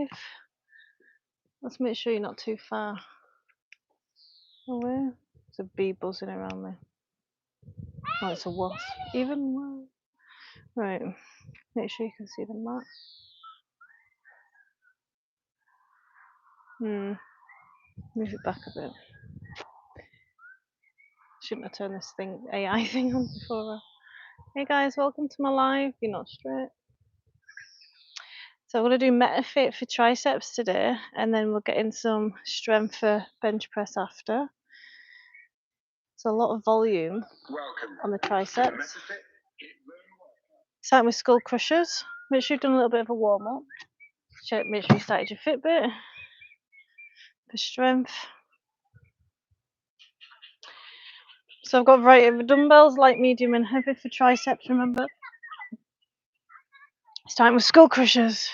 alive. Let's make sure you're not too far away. There's a bee buzzing around me. Oh, it's a wasp. Even worse. Right, make sure you can see the mat. Move it back a bit. Shouldn't have turned this thing AI thing on before. Hey guys, welcome to my live. You're not straight. So I'm going to do MetaFit for triceps today, and then we'll get in some strength for bench press after. So a lot of volume on the triceps. Starting with skull crushers. Make sure you've done a little bit of a warm up. Make sure you started your Fitbit for strength. So I've got a variety of dumbbells, light, medium and heavy for triceps, remember. Starting with skull crushers.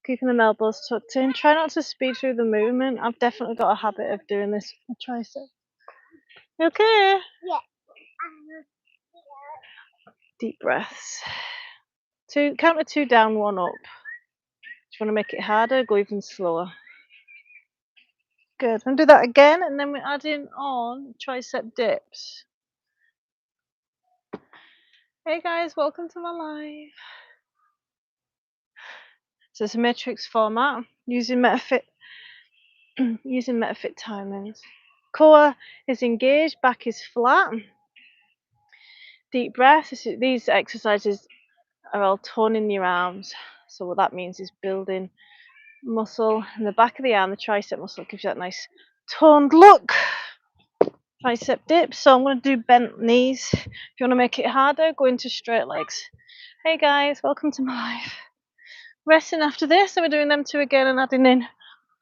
Keeping the elbows tucked in. Try not to speed through the movement. I've definitely got a habit of doing this for triceps. You okay? Yeah. Deep breaths. Count to 2 down, 1 up. If you want to make it harder, go even slower. Good. And do that again, and then we're adding on tricep dips. Hey guys, welcome to my live. So it's a matrix format using MetaFit timings. Core is engaged, back is flat. Deep breath. These exercises are all toning your arms. So what that means is building muscle in the back of the arm. The tricep muscle gives you that nice toned look. Tricep dips. So I'm going to do bent knees. If you want to make it harder, go into straight legs. Hey guys, welcome to my live. Resting after this, and we're doing them 2 again and adding in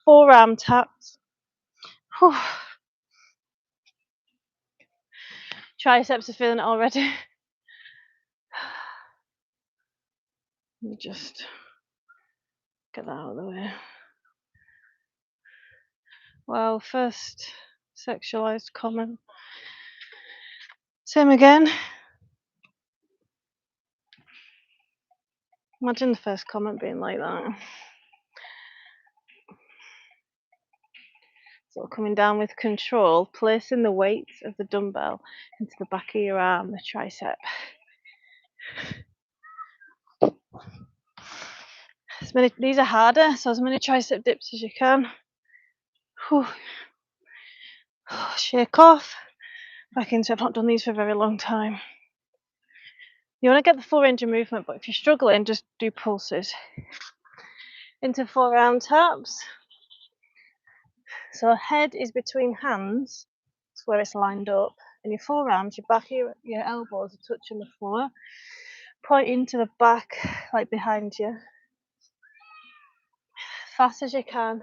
forearm taps. Whew. Triceps are feeling it already. Let me just get that out of the way. Well, first sexualized comment. Same again. Imagine the first comment being like that. So coming down with control, placing the weight of the dumbbell into the back of your arm, the tricep. These are harder, so as many tricep dips as you can. Whew. Shake off. Back into. I've not done these for a very long time. You want to get the full range of movement, but if you're struggling, just do pulses. Into forearm taps. So head is between hands. That's where it's lined up. And your forearms, your back, your elbows are touching the floor. Pointing to the back, like behind you. Fast as you can.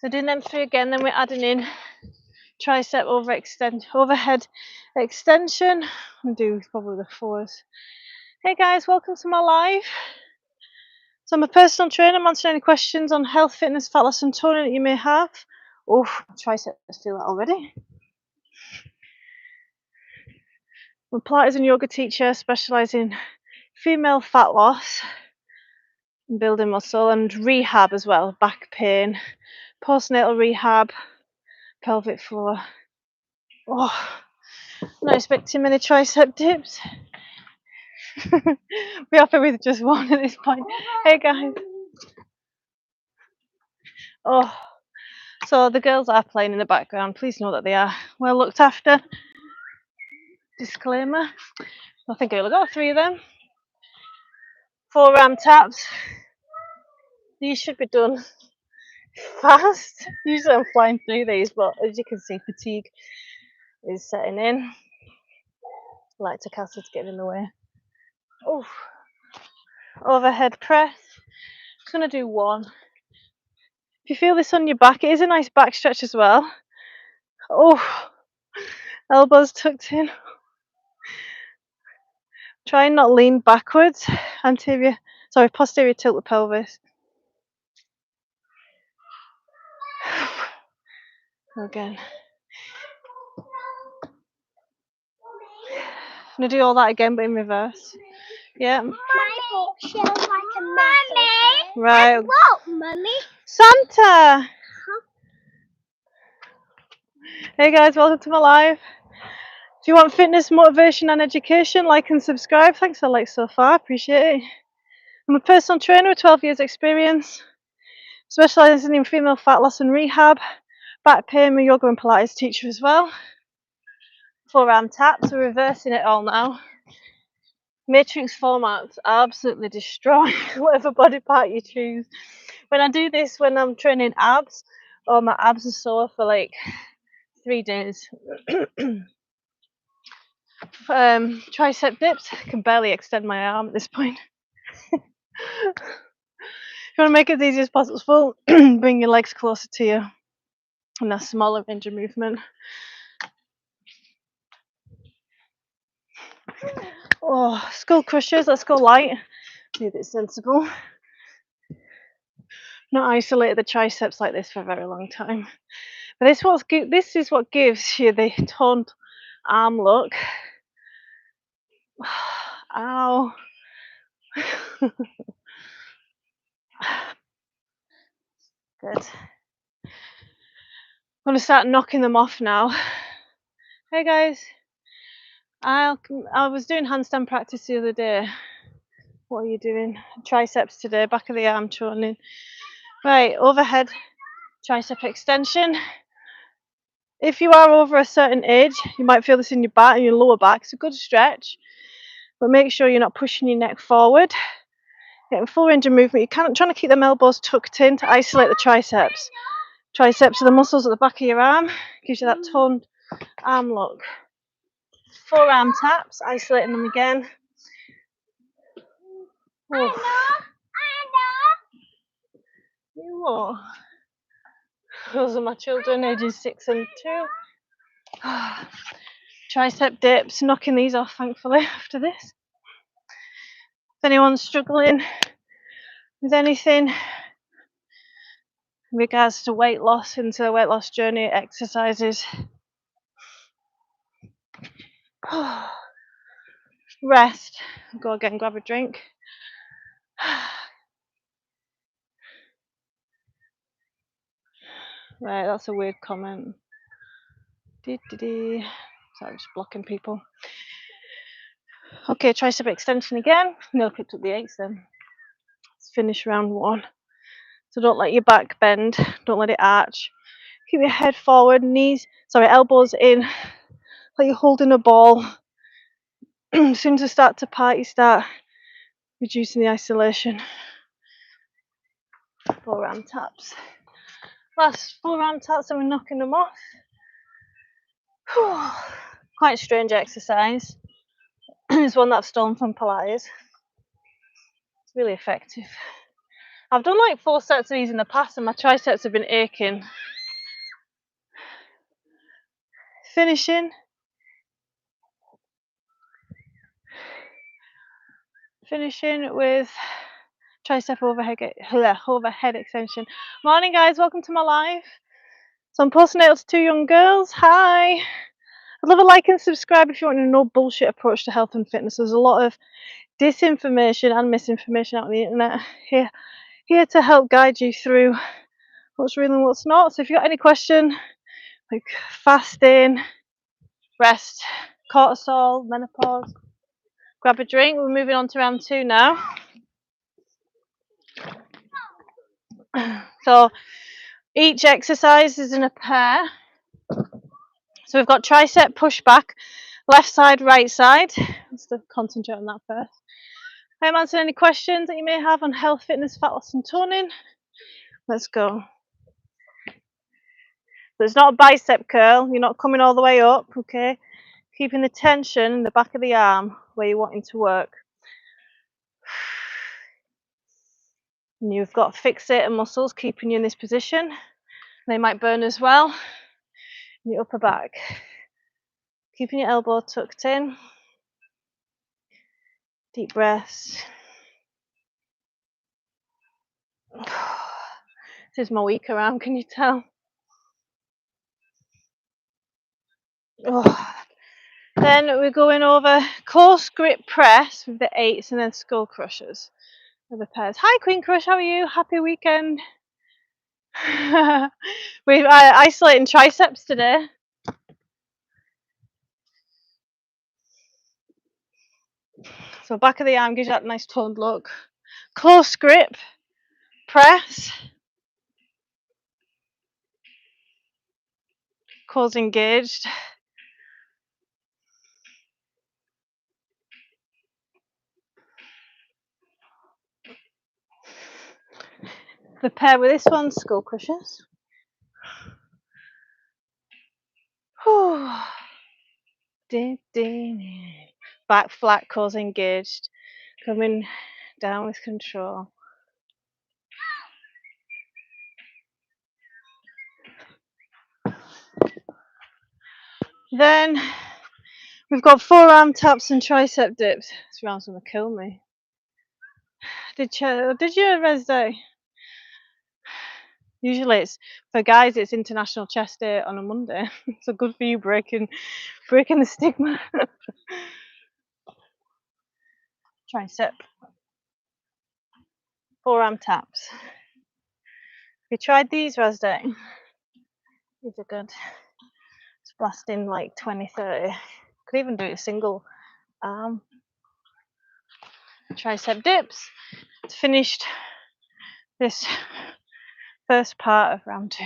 So doing them 3 again, then we're adding in tricep overhead extension. We'll do probably the 4s. Hey guys, welcome to my live. So I'm a personal trainer. I'm answering any questions on health, fitness, fat loss and toning that you may have. Oh, triceps, feel that already. I'm a Pilates and yoga teacher, specialising in female fat loss and building muscle and rehab as well, back pain, postnatal rehab, pelvic floor. Oh, not expecting many tricep dips. We're happy with just 1 at this point. Hey guys. Oh, so the girls are playing in the background. Please know that they are well looked after. Disclaimer. I think I only got 3 of them. Forearm taps. These should be done fast. Usually I'm flying through these, but as you can see, fatigue is setting in. Lactic acid's getting in the way. Oh, overhead press. Just gonna do 1. If you feel this on your back, it is a nice back stretch as well. Oh, elbows tucked in. Try and not lean backwards. Posterior tilt the pelvis. Again. I'm gonna do all that again, but in reverse. Yeah. My book shows like a map Right. What, Mummy? Santa! Hey guys, welcome to my live. If you want fitness, motivation and education, like and subscribe. Thanks for the likes so far, appreciate it. I'm a personal trainer with 12 years experience, specialising in female fat loss and rehab, back pain. I'm a yoga and Pilates teacher as well. Forearm taps, we're reversing it all now. Matrix formats absolutely destroy whatever body part you choose. When I do this, when I'm training abs, my abs are sore for like 3 days. Tricep dips, I can barely extend my arm at this point. If you want to make it as easy as possible, bring your legs closer to you and a smaller range of movement. Oh, skull crushers, let's go light. Be a bit sensible. Not isolated the triceps like this for a very long time. But this is what gives you the toned arm look. Ow. Good. I'm going to start knocking them off now. Hey guys. I was doing handstand practice the other day. What are you doing? Triceps today, back of the arm toning. Right, overhead tricep extension. If you are over a certain age, you might feel this in your back and your lower back. It's a good stretch, but make sure you're not pushing your neck forward. Getting full range of movement. You're trying to keep them elbows tucked in to isolate the triceps. Triceps are the muscles at the back of your arm. Gives you that toned arm look. Forearm taps, isolating them again. Oh. Those are my children, ages 6 and 2. Tricep dips, knocking these off thankfully after this. If anyone's struggling with anything in regards to weight loss, into the weight loss journey, exercises. Rest, go again, grab a drink. Right, that's a weird comment. Sorry, I'm just blocking people. Okay, tricep extension again. No, picked up the 8s then. Let's finish round 1. So don't let your back bend, don't let it arch. Keep your head forward, elbows in, like you're holding a ball. As soon as you start to part, you start reducing the isolation. Forearm taps. Last forearm taps and we're knocking them off. Quite a strange exercise. It's one that I've stolen from Pilates. It's really effective. I've done like 4 sets of these in the past and my triceps have been aching. Finishing with tricep overhead extension. Morning guys, welcome to my live. So I'm postnatal to 2 young girls. Hi. I'd love a like and subscribe if you want a no bullshit approach to health and fitness. There's a lot of disinformation and misinformation out on the internet. Here to help guide you through what's real and what's not. So if you've got any question, like fasting, rest, cortisol, menopause, grab a drink. We're moving on to round 2 now. So each exercise is in a pair. So we've got tricep push back, left side, right side. Let's concentrate on that first. I'm answering any questions that you may have on health, fitness, fat loss and toning. Let's go. So it's not a bicep curl, you're not coming all the way up, okay? Keeping the tension in the back of the arm where you're wanting to work. And you've got fixator muscles keeping you in this position. They might burn as well. Your upper back. Keeping your elbow tucked in. Deep breaths. This is my weaker arm, can you tell? Oh. Then we're going over close grip press with the 8s and then skull crushers. the pairs. Hi Queen Crush, how are you? Happy weekend. We're isolating triceps today. So back of the arm gives you that nice toned look. Close grip, press. Core's engaged. The pair with this one, skull crushes. Back flat, core's engaged. Coming down with control. Then we've got forearm taps and tricep dips. This round's gonna kill me. Did you rest day? Usually it's for guys. It's International Chest Day on a Monday. So good for you breaking the stigma. Tricep. Forearm taps. Have you tried these, Rasday? These are good. It's blasting like 20, 30. Could even do a single arm. Tricep dips. It's finished this first part of round 2.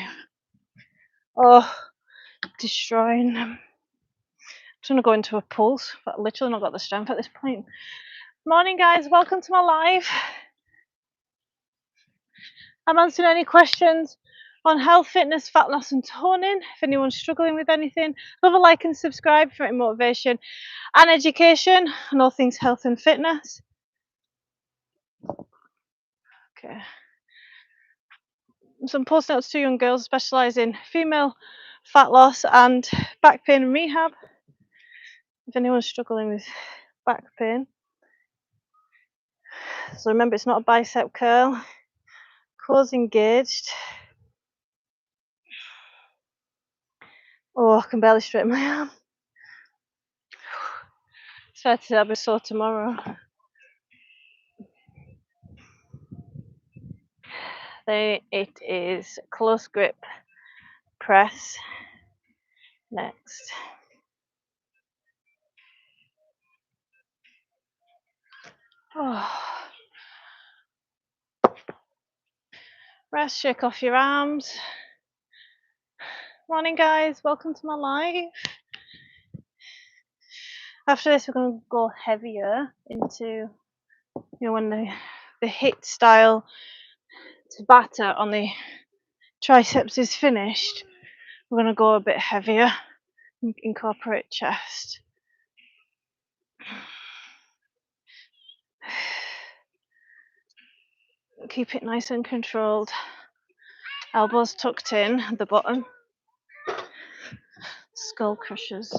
Oh, destroying them. I'm just gonna go into a pulse, but I've literally not got the strength at this point. Morning guys, welcome to my live. I'm answering any questions on health, fitness, fat loss and toning. If anyone's struggling with anything, love a like and subscribe for motivation and education on all things health and fitness. Okay. Some post notes to young girls specialise in female fat loss and back pain and rehab. If anyone's struggling with back pain. So remember, it's not a bicep curl. Core's engaged. Oh, I can barely straighten my arm. It's fair to say I'll be sore tomorrow. Then it is close grip press next. Oh. Rest, shake off your arms. Morning guys, welcome to my live. After this we're going to go heavier into, when the hit style to batter on the triceps is finished, we're going to go a bit heavier and incorporate chest. Keep it nice and controlled. Elbows tucked in at the bottom. Skull crushers.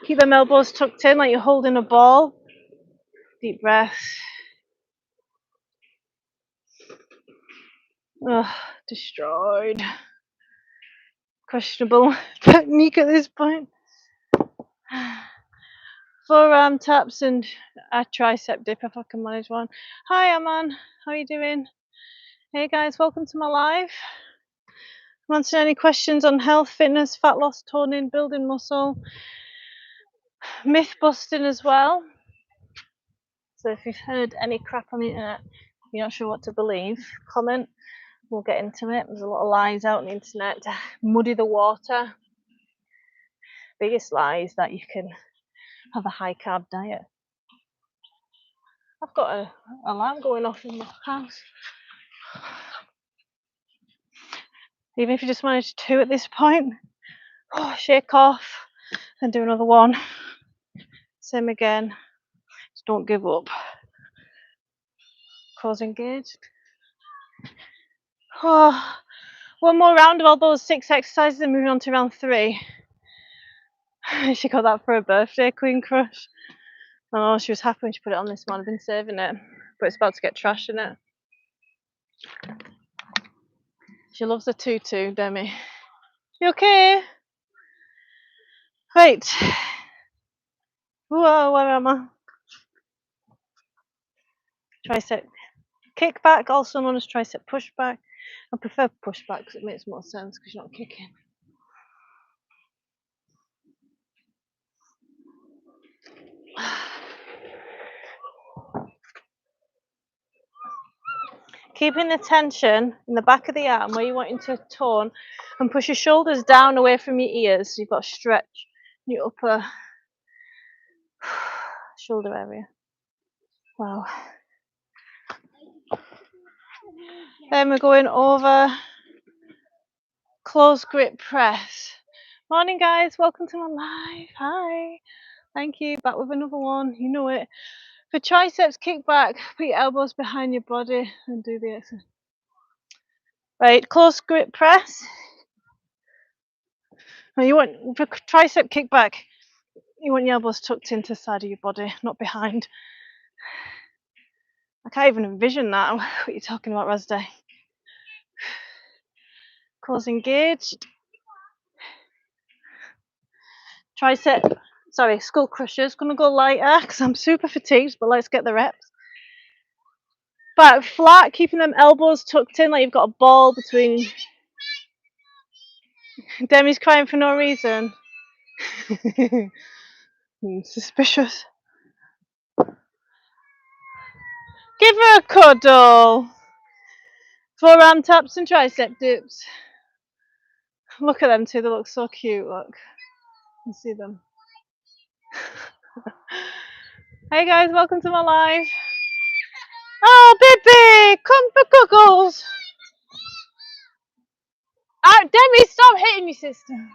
Keep them elbows tucked in like you're holding a ball. Deep breath. Oh, destroyed. Questionable technique at this point. Forearm taps and a tricep dip if I can manage one. Hi Aman, how are you doing? Hey guys, welcome to my live. I'm answering any questions on health, fitness, fat loss, toning, building muscle, myth busting as well. So if you've heard any crap on the internet, you're not sure what to believe, comment. We'll get into it. There's a lot of lies out on the internet to muddy the water. Biggest lie is that you can have a high carb diet. I've got an alarm going off in my house. Even if you just manage 2 at this point, shake off and do another one. Same again. Just don't give up. Core's engaged. One more round of all those 6 exercises and moving on to round 3. She got that for her birthday, Queen Crush. Oh, she was happy when she put it on this one. I've been saving it, but it's about to get trashed in it. She loves the tutu, Demi. You okay? Right. Whoa, where am I? Tricep kickback, also known as tricep pushback. I prefer pushback because it makes more sense because you're not kicking. Keeping the tension in the back of the arm where you're wanting to tone, and push your shoulders down away from your ears so you've got to stretch your upper shoulder area. Wow. Then we're going over close grip press. Morning guys, welcome to my live. Hi. Thank you. Back with another one. You know it. For triceps kickback, put your elbows behind your body and do the exercise. Right, close grip press. Now you want for tricep kickback, you want your elbows tucked into the side of your body, not behind. I can't even envision that. What you're talking about, Razday. Close engaged. Tricep, sorry, skull crushers. Gonna go lighter because I'm super fatigued, but let's get the reps. Back flat, keeping them elbows tucked in like you've got a ball between. Demi's crying for no reason. Suspicious. Give her a cuddle. Forearm taps and tricep dips. Look at them two, they look so cute, look. You see them. Hey guys, welcome to my live. Oh, baby, come for cuddles. Oh, Demi, stop hitting your sister.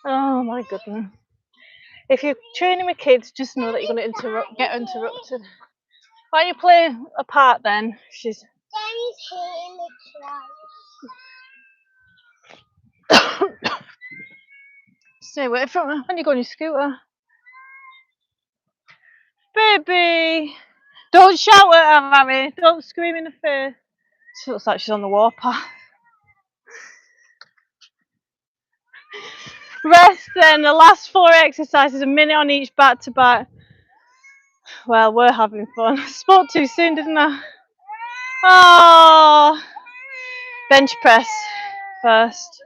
Oh my goodness. If you're training with kids, just know that you're going to get interrupted. Why don't you play a part then? She's. Demi's hitting the try. Stay away from her. When you go on your scooter. Baby! Don't shout at her, Harry. Don't scream in her face. She looks like she's on the warpath. Rest then. The last 4 exercises, a minute on each, back to back. Well, we're having fun. I spoke too soon, didn't I? Oh! Bench press first.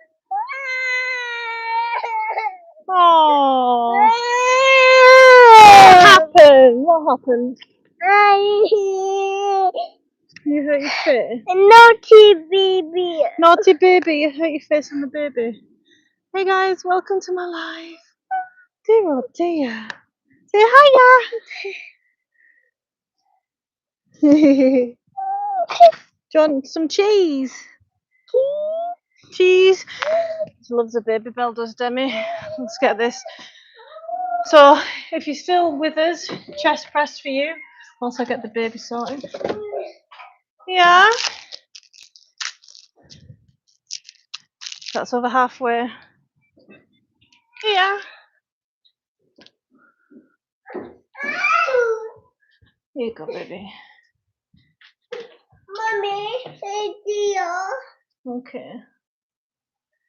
Oh! What happened? What happened? You hurt your face? Naughty baby. Naughty baby, you hurt your face on the baby. Hey guys, welcome to my live. Dear oh dear. Say hiya. Do you want some cheese? Cheese. She loves a baby bell, does Demi? Let's get this. So, if you're still with us, chest press for you. Whilst I get the baby sorted. Yeah. That's over halfway. Yeah. Here you go, baby. Mommy, say dear. Okay.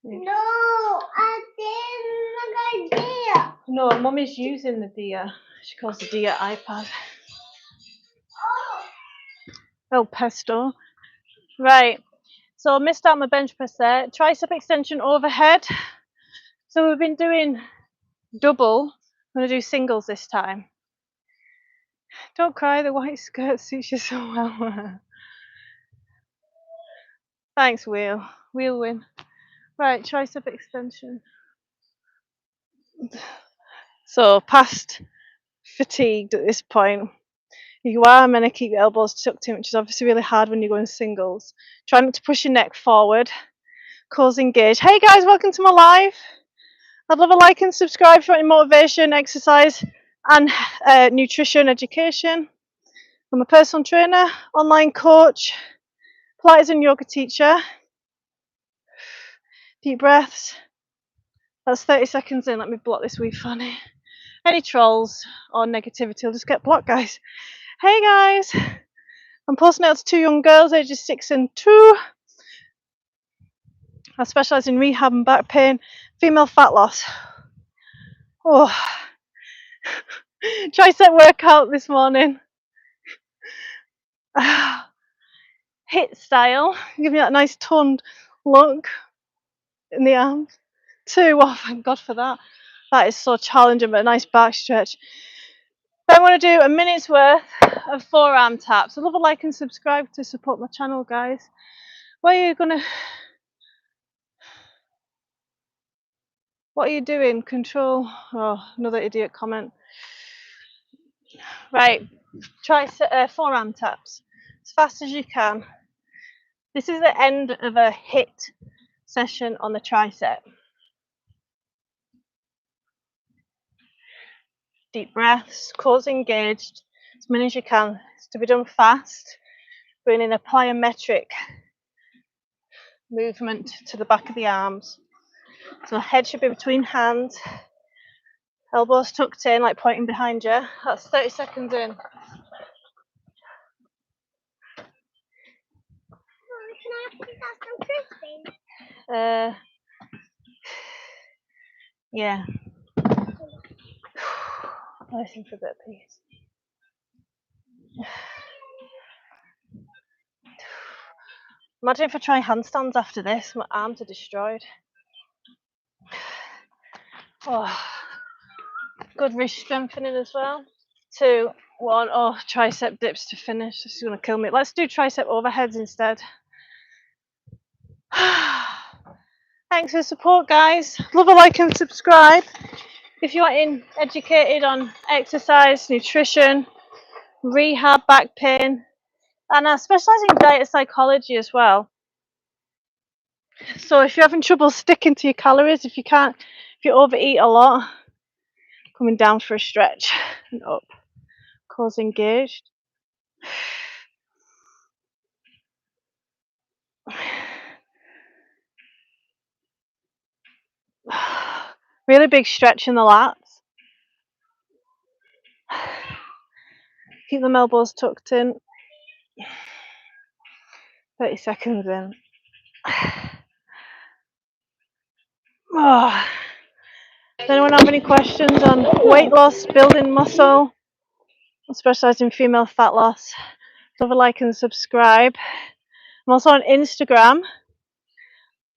No, I didn't like a deer. No, Mummy's using the Dia. She calls the Dia iPad. Oh, pesto. Right. So I missed out my bench press there. Tricep extension overhead. So we've been doing double. I'm going to do singles this time. Don't cry, the white skirt suits you so well. Thanks, Wheel. Wheel win. Right, tricep extension. So past fatigued at this point. You are meant to keep your elbows tucked in, which is obviously really hard when you're going singles. Try not to push your neck forward. Cause engage. Hey guys, welcome to my live. I'd love a like and subscribe for any motivation, exercise, and nutrition education. I'm a personal trainer, online coach, Pilates and yoga teacher. Deep breaths. That's 30 seconds in. Let me block this wee funny. Any trolls or negativity will just get blocked, guys. Hey guys, I'm posting out to 2 young girls, ages 6 and 2. I specialise in rehab and back pain, female fat loss. Oh, Tricep workout this morning. Hit style. Give me that nice toned look in the arms. 2. Oh, thank God for that. That is so challenging, but a nice back stretch. Then I'm going to do a minute's worth of forearm taps. I love a like and subscribe to support my channel, guys. What are you doing? Control. Oh, another idiot comment. Right, forearm taps as fast as you can. This is the end of a hit session on the tricep. Deep breaths, cores engaged, as many as you can. It's to be done fast, bringing a plyometric movement to the back of the arms. So head should be between hands, elbows tucked in, like pointing behind you. That's 30 seconds in. Can I put some crispy? Yeah. Listen for a bit of peace. Imagine if I try handstands after this, my arms are destroyed. Oh, good wrist strengthening as well. 2, 1. Oh, tricep dips to finish. This is going to kill me. Let's do tricep overheads instead. Thanks for the support, guys. Love a like and subscribe. If you're educated on exercise, nutrition, rehab, back pain, and I specialise in diet psychology as well. So if you're having trouble sticking to your calories, if you overeat a lot, coming down for a stretch and up, cores engaged. Really big stretch in the lats. Keep them elbows tucked in. 30 seconds in. Oh. Does anyone have any questions on weight loss, building muscle? I specialise in female fat loss. Leave a like and subscribe. I'm also on Instagram.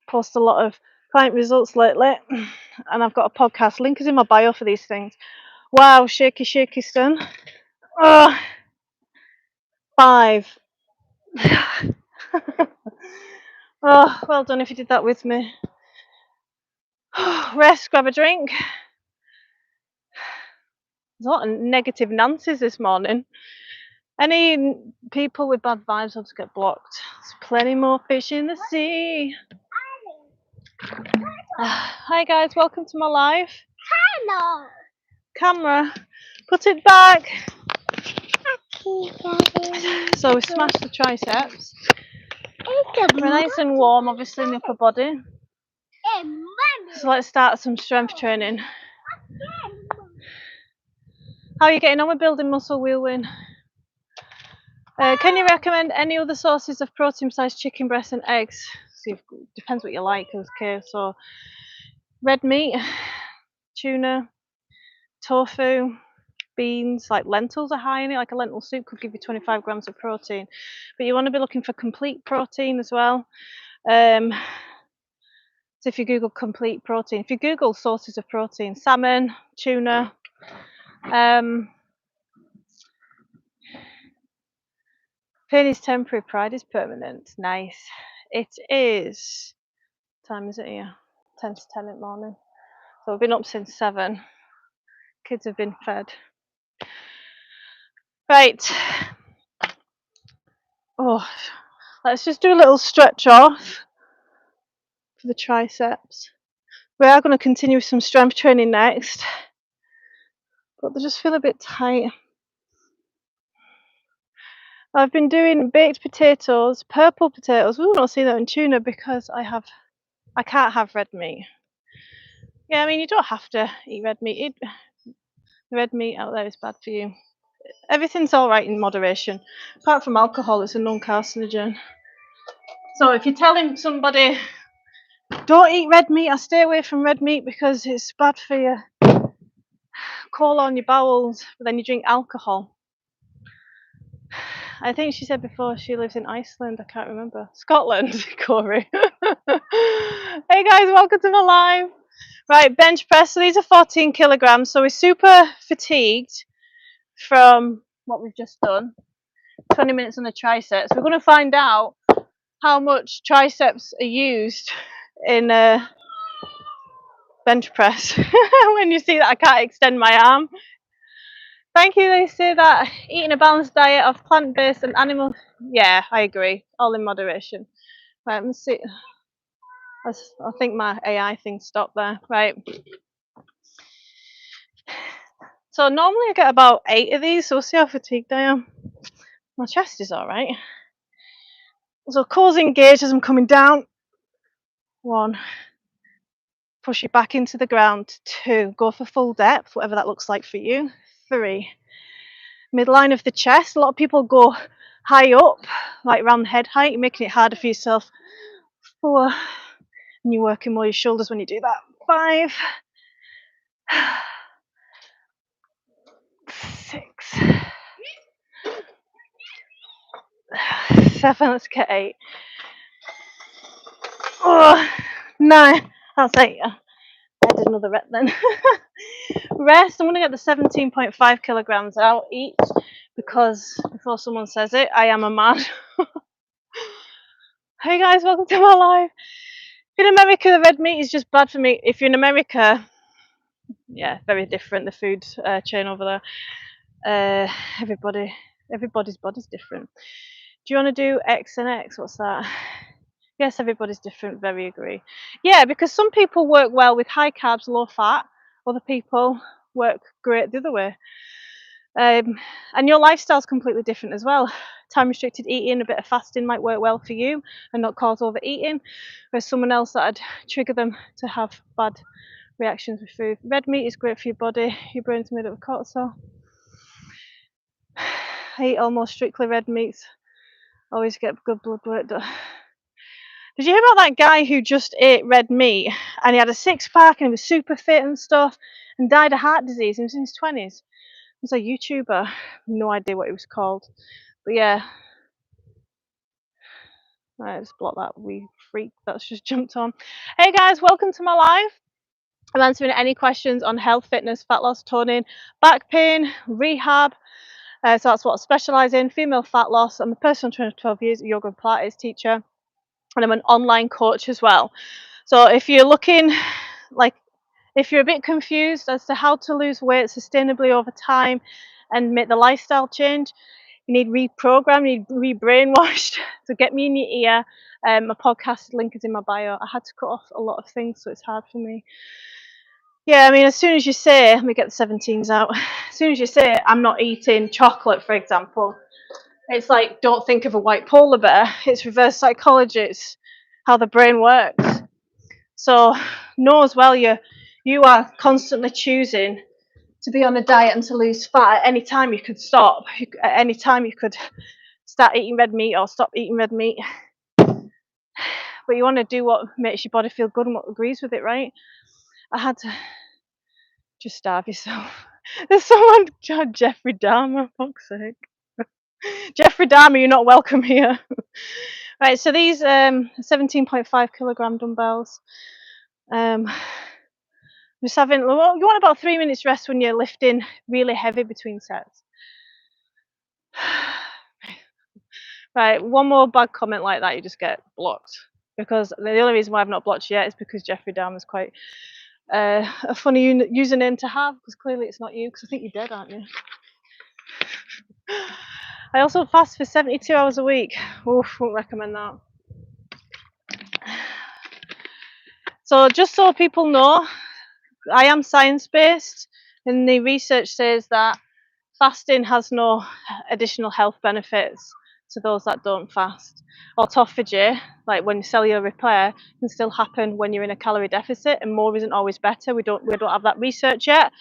Post a lot of client results lately. And I've got a podcast. Link is in my bio for these things. Wow, shaky ston. 5. Oh, well done if you did that with me. Rest, grab a drink. There's a lot of negative Nancy's this morning. Any people with bad vibes will just get blocked. There's plenty more fish in the sea. Hi guys, welcome to my live. Hello. Camera, put it back. So we smashed the triceps. We're nice and warm, obviously, in the upper body. So let's start some strength training. How are you getting on with building muscle, Wheelwin? Can you recommend any other sources of protein besides chicken breasts and eggs? See, depends what you like. Okay, so red meat, tuna, tofu, beans, like lentils are high in it. Like a lentil soup could give you 25 grams of protein, but you want to be looking for complete protein as well. So if you Google complete protein, if you Google sources of protein, salmon, tuna. Pain is temporary, pride is permanent. Nice. It is. What time is it here? 10 to 10 in the morning. So we've been up since 7. Kids have been fed. Right. Oh, let's just do a little stretch off for the triceps. We are going to continue with some strength training next, but they just feel a bit tight. I've been doing baked potatoes, purple potatoes. We will not see that in tuna because I can't have red meat. Yeah, I mean, you don't have to eat red meat. Red meat out there is bad for you. Everything's all right in moderation. Apart from alcohol, it's a non-carcinogen. So if you're telling somebody, don't eat red meat or stay away from red meat because it's bad for you, Coca-Cola on your bowels, but then you drink alcohol. I think she said before she lives in Iceland. I can't remember. Scotland, Corey. Hey guys, welcome to my live. Right, bench press. So these are 14 kilograms. So we're super fatigued from what we've just done. 20 minutes on the triceps. We're going to find out how much triceps are used in a bench press. When you see that I can't extend my arm. Thank you. They say that eating a balanced diet of plant-based and animal. Yeah, I agree. All in moderation. Right, let me see. I think my AI thing stopped there. Right. So normally I get about 8 of these. So we'll see how fatigued I am. My chest is all right. So core's engaged as I'm coming down. 1. Push it back into the ground. 2. Go for full depth, whatever that looks like for you. 3. Midline of the chest. A lot of people go high up, like around the head height. You're making it harder for yourself. 4. And you're working more your shoulders when you do that. 5. 6. 7. Let's get 8. 9. That's 8. I did another rep then. Rest. I'm going to get the 17.5 kilograms out each because before someone says it, I am a man. Hey guys, welcome to my live. In America, the red meat is just bad for me. If you're in America, yeah, very different. The food chain over there. Everybody's body's different. Do you want to do X and X? What's that? Yes, everybody's different. Very agree. Yeah, because some people work well with high carbs, low fat. Other people work great the other way. And your lifestyle's completely different as well. Time restricted eating, a bit of fasting might work well for you and not cause overeating. Whereas someone else that'd trigger them to have bad reactions with food. Red meat is great for your body. Your brain's made up of cortisol. I eat almost strictly red meats. Always get good blood work done. Did you hear about that guy who just ate red meat and he had a 6-pack and he was super fit and stuff and died of heart disease? He was in his 20s. He was a YouTuber. No idea what he was called. But yeah. Right, let's block that wee freak that's just jumped on. Hey guys, welcome to my live. I'm answering any questions on health, fitness, fat loss, toning, back pain, rehab. So that's what I specialise in, female fat loss. I'm a personal trainer for 12 years, a yoga and Pilates teacher, and I'm an online coach as well. So if you're looking, if you're a bit confused as to how to lose weight sustainably over time and make the lifestyle change, you need reprogrammed, you need re-brainwashed. So get me in your ear. My podcast link is in my bio. I had to cut off a lot of things, so it's hard for me. Yeah, I mean, as soon as you say, let me get the 17s out. As soon as you say, I'm not eating chocolate, for example, it's like, don't think of a white polar bear. It's reverse psychology. It's how the brain works. So know as well, you are constantly choosing to be on a diet and to lose fat. At any time you could stop. At any time you could start eating red meat or stop eating red meat. But you want to do what makes your body feel good and what agrees with it, right? I had to just starve yourself. There's someone, Jeffrey Dahmer, fuck's sake. Jeffrey Dahmer, you're not welcome here. Right, so these 17.5 kilogram dumbbells. Just having, you want about 3 minutes rest when you're lifting really heavy between sets. Right, one more bad comment like that, you just get blocked. Because the only reason why I've not blocked you yet is because Jeffrey Dahmer's quite a funny username to have, because clearly it's not you, because I think you're dead, aren't you? I also fast for 72 hours a week. Oof, won't recommend that. So just so people know, I am science-based, and the research says that fasting has no additional health benefits to those that don't fast. Autophagy, like when cellular repair, can still happen when you're in a calorie deficit, and more isn't always better. We don't have that research yet.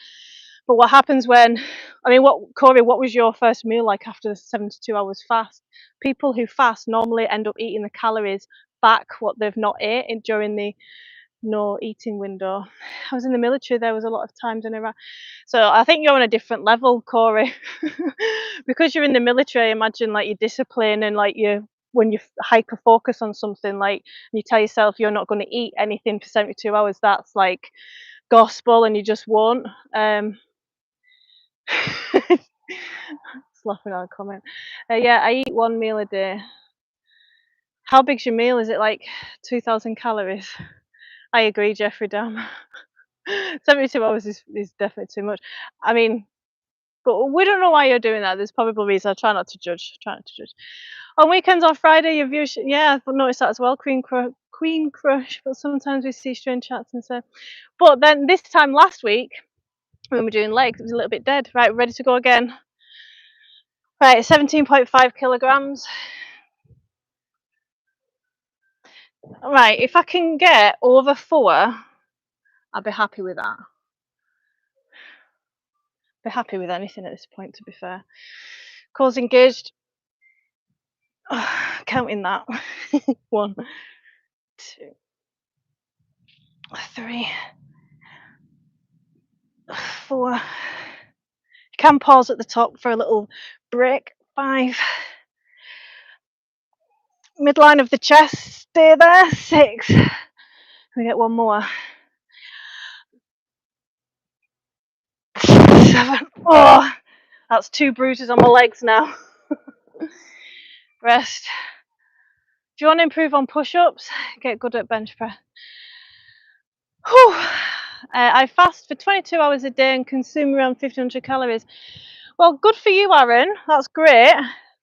But what happens when, Corey, what was your first meal like after the 72 hours fast? People who fast normally end up eating the calories back what they've not ate during the no eating window. I was in the military, there was a lot of times in Iraq. So I think you're on a different level, Corey. Because you're in the military, I imagine like your discipline and like when you hyper focus on something, like you tell yourself you're not going to eat anything for 72 hours, that's like gospel and you just won't. Just laughing at a comment. Yeah, I eat 1 meal a day. How big's your meal? Is it like 2,000 calories? I agree, Jeffrey Dahmer. 72 hours is definitely too much. I mean, but we don't know why you're doing that. There's probably reasons. I try not to judge. On weekends, on Friday, your views. Yeah, I've noticed that as well. Queen Crush. But sometimes we see strange chats and so. But then this time last week, when we were doing legs, it was a little bit dead. Right, ready to go again. Right, 17.5 kilograms. Right, if I can get over 4, I'll be happy with that. Be happy with anything at this point, to be fair. Core's engaged. Counting that. 1, 2, 3, 4. You can pause at the top for a little break. 5. Midline of the chest, stay there. 6. We get 1 more. 7. Oh, that's 2 bruises on my legs now. Rest. If you want to improve on push-ups, get good at bench press. Whew. I fast for 22 hours a day and consume around 1,500 calories. Well, good for you, Aaron. That's great.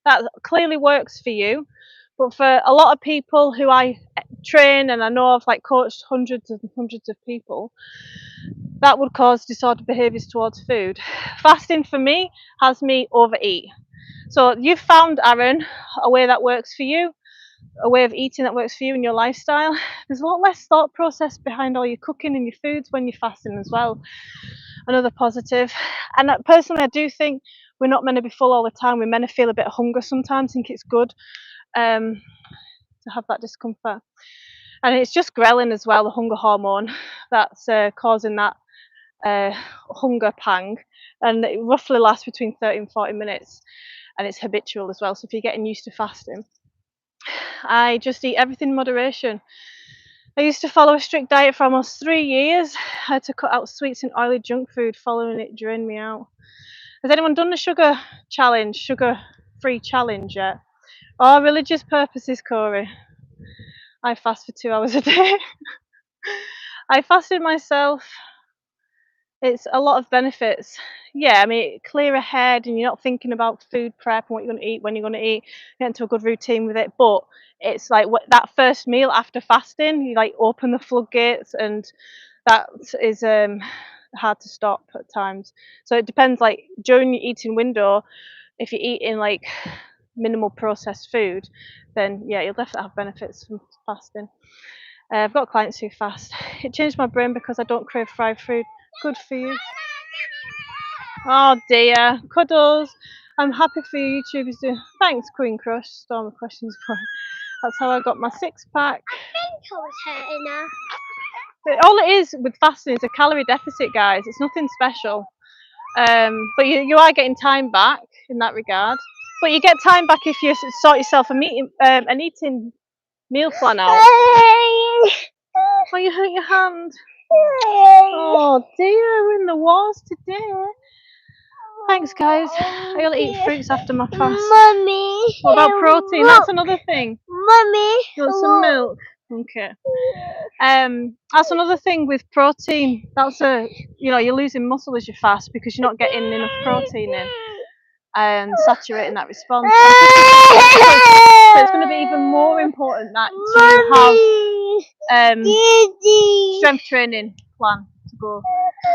That clearly works for you. But for a lot of people who I train and I know I've like coached hundreds and hundreds of people, that would cause disordered behaviours towards food. Fasting for me has me overeat. So you've found, Aaron, a way that works for you, a way of eating that works for you in your lifestyle. There's a lot less thought process behind all your cooking and your foods when you're fasting as well. Another positive. And personally, I do think we're not meant to be full all the time. We're meant to feel a bit of hunger sometimes. I think it's good to have that discomfort. And it's just ghrelin as well, the hunger hormone, that's causing that hunger pang. And it roughly lasts between 30 and 40 minutes. And it's habitual as well. So if you're getting used to fasting, I just eat everything in moderation. I used to follow a strict diet for almost 3 years. I had to cut out sweets and oily junk food. Following it drained me out. Has anyone done the sugar-free challenge yet? Oh, religious purposes, Corey. I fast for 2 hours a day. I fasted myself. It's a lot of benefits. Yeah, I mean, clearer head and you're not thinking about food prep and what you're going to eat, when you're going to eat, get into a good routine with it. But it's like that first meal after fasting, you like open the floodgates, and that is hard to stop at times. So it depends, like during your eating window, if you're eating like minimal processed food, then yeah, you'll definitely have benefits from fasting. I've got clients who fast. It changed my brain because I don't crave fried food. Good for you. Oh dear, cuddles. I'm happy for you, YouTube is doing. Thanks, Queen Crush. Storm of questions for. That's how I got my 6-pack. I think I was hurting her. But all it is with fasting is a calorie deficit, guys. It's nothing special. But you are getting time back in that regard. But you get time back if you sort yourself an eating meal plan out. Oh, you hurt your hand. Oh dear, we're in the wars today. Thanks, guys. I only eat fruits after my fast. Mummy. What about protein? That's another thing. Mummy. You want some milk? Okay. That's another thing with protein. That's you're losing muscle as you fast because you're not getting enough protein in and saturating that response. So it's going to be even more important that you have strength training plan to go.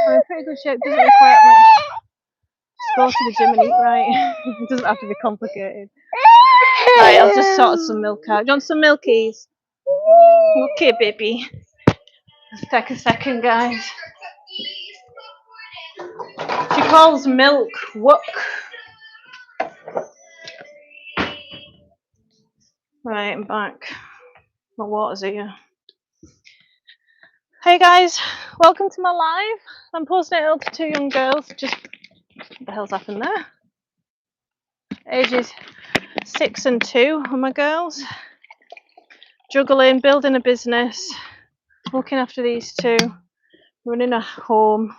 I'm in pretty good shape. Doesn't require much. Just go to the gym and eat right. It doesn't have to be complicated. Right, I'll just sort some milk out. Do you want some milkies? Okay, baby. Just take a second, guys. She calls milk wook. Right, I'm back. My water's here. Hey guys, welcome to my live. I'm posting it up to two young girls. Just what the hell's happened there? Ages 6 and 2 are my girls. Juggling, building a business, looking after these two, running a home,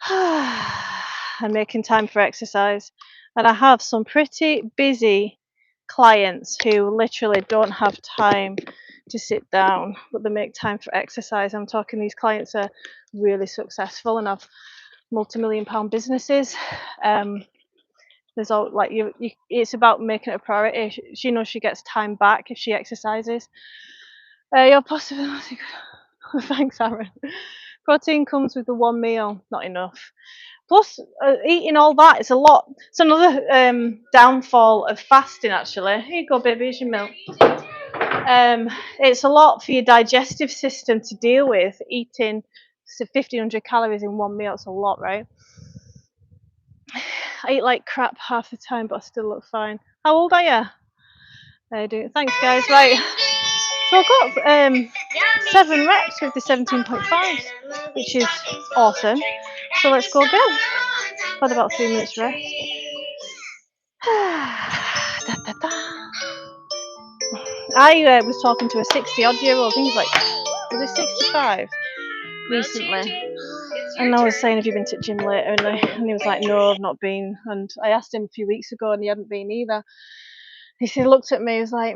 and making time for exercise. And I have some pretty busy clients who literally don't have time to sit down, but they make time for exercise. I'm talking these clients are really successful and have multi-million-pound businesses. There's all like it's about making it a priority. She knows she gets time back if she exercises. Your possibility. Thanks, Aaron. Protein comes with the one meal, not enough. Plus, eating all that is a lot. It's another downfall of fasting, actually. Here you go, baby, here's your milk. It's a lot for your digestive system to deal with. Eating 1,500 calories in one meal, it's a lot, right? I eat like crap half the time, but I still look fine. How old are you? I do. Thanks, guys. Right. So I've got 7 reps with the 17.5s, which is awesome. So let's go again. Had about 3 minutes rest. Da, da, da. I was talking to a 60-odd-year-old. I think he's like, was it 65 recently? And I was saying, have you been to the gym lately? And he was like, no, I've not been. And I asked him a few weeks ago, and he hadn't been either. He looked at me, he was like,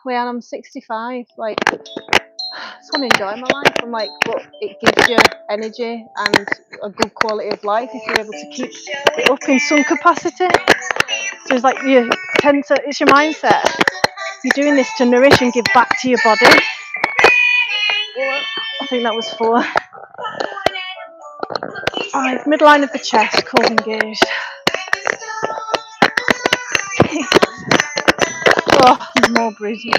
Leanne, I'm 65. Like, I just want to enjoy my life. I'm like, but it gives you energy and a good quality of life if you're able to keep it up in some capacity. So it's like you tend to, it's your mindset. You're doing this to nourish and give back to your body. I think that was 4. 5, midline of the chest, core engaged. Oh, more bruising.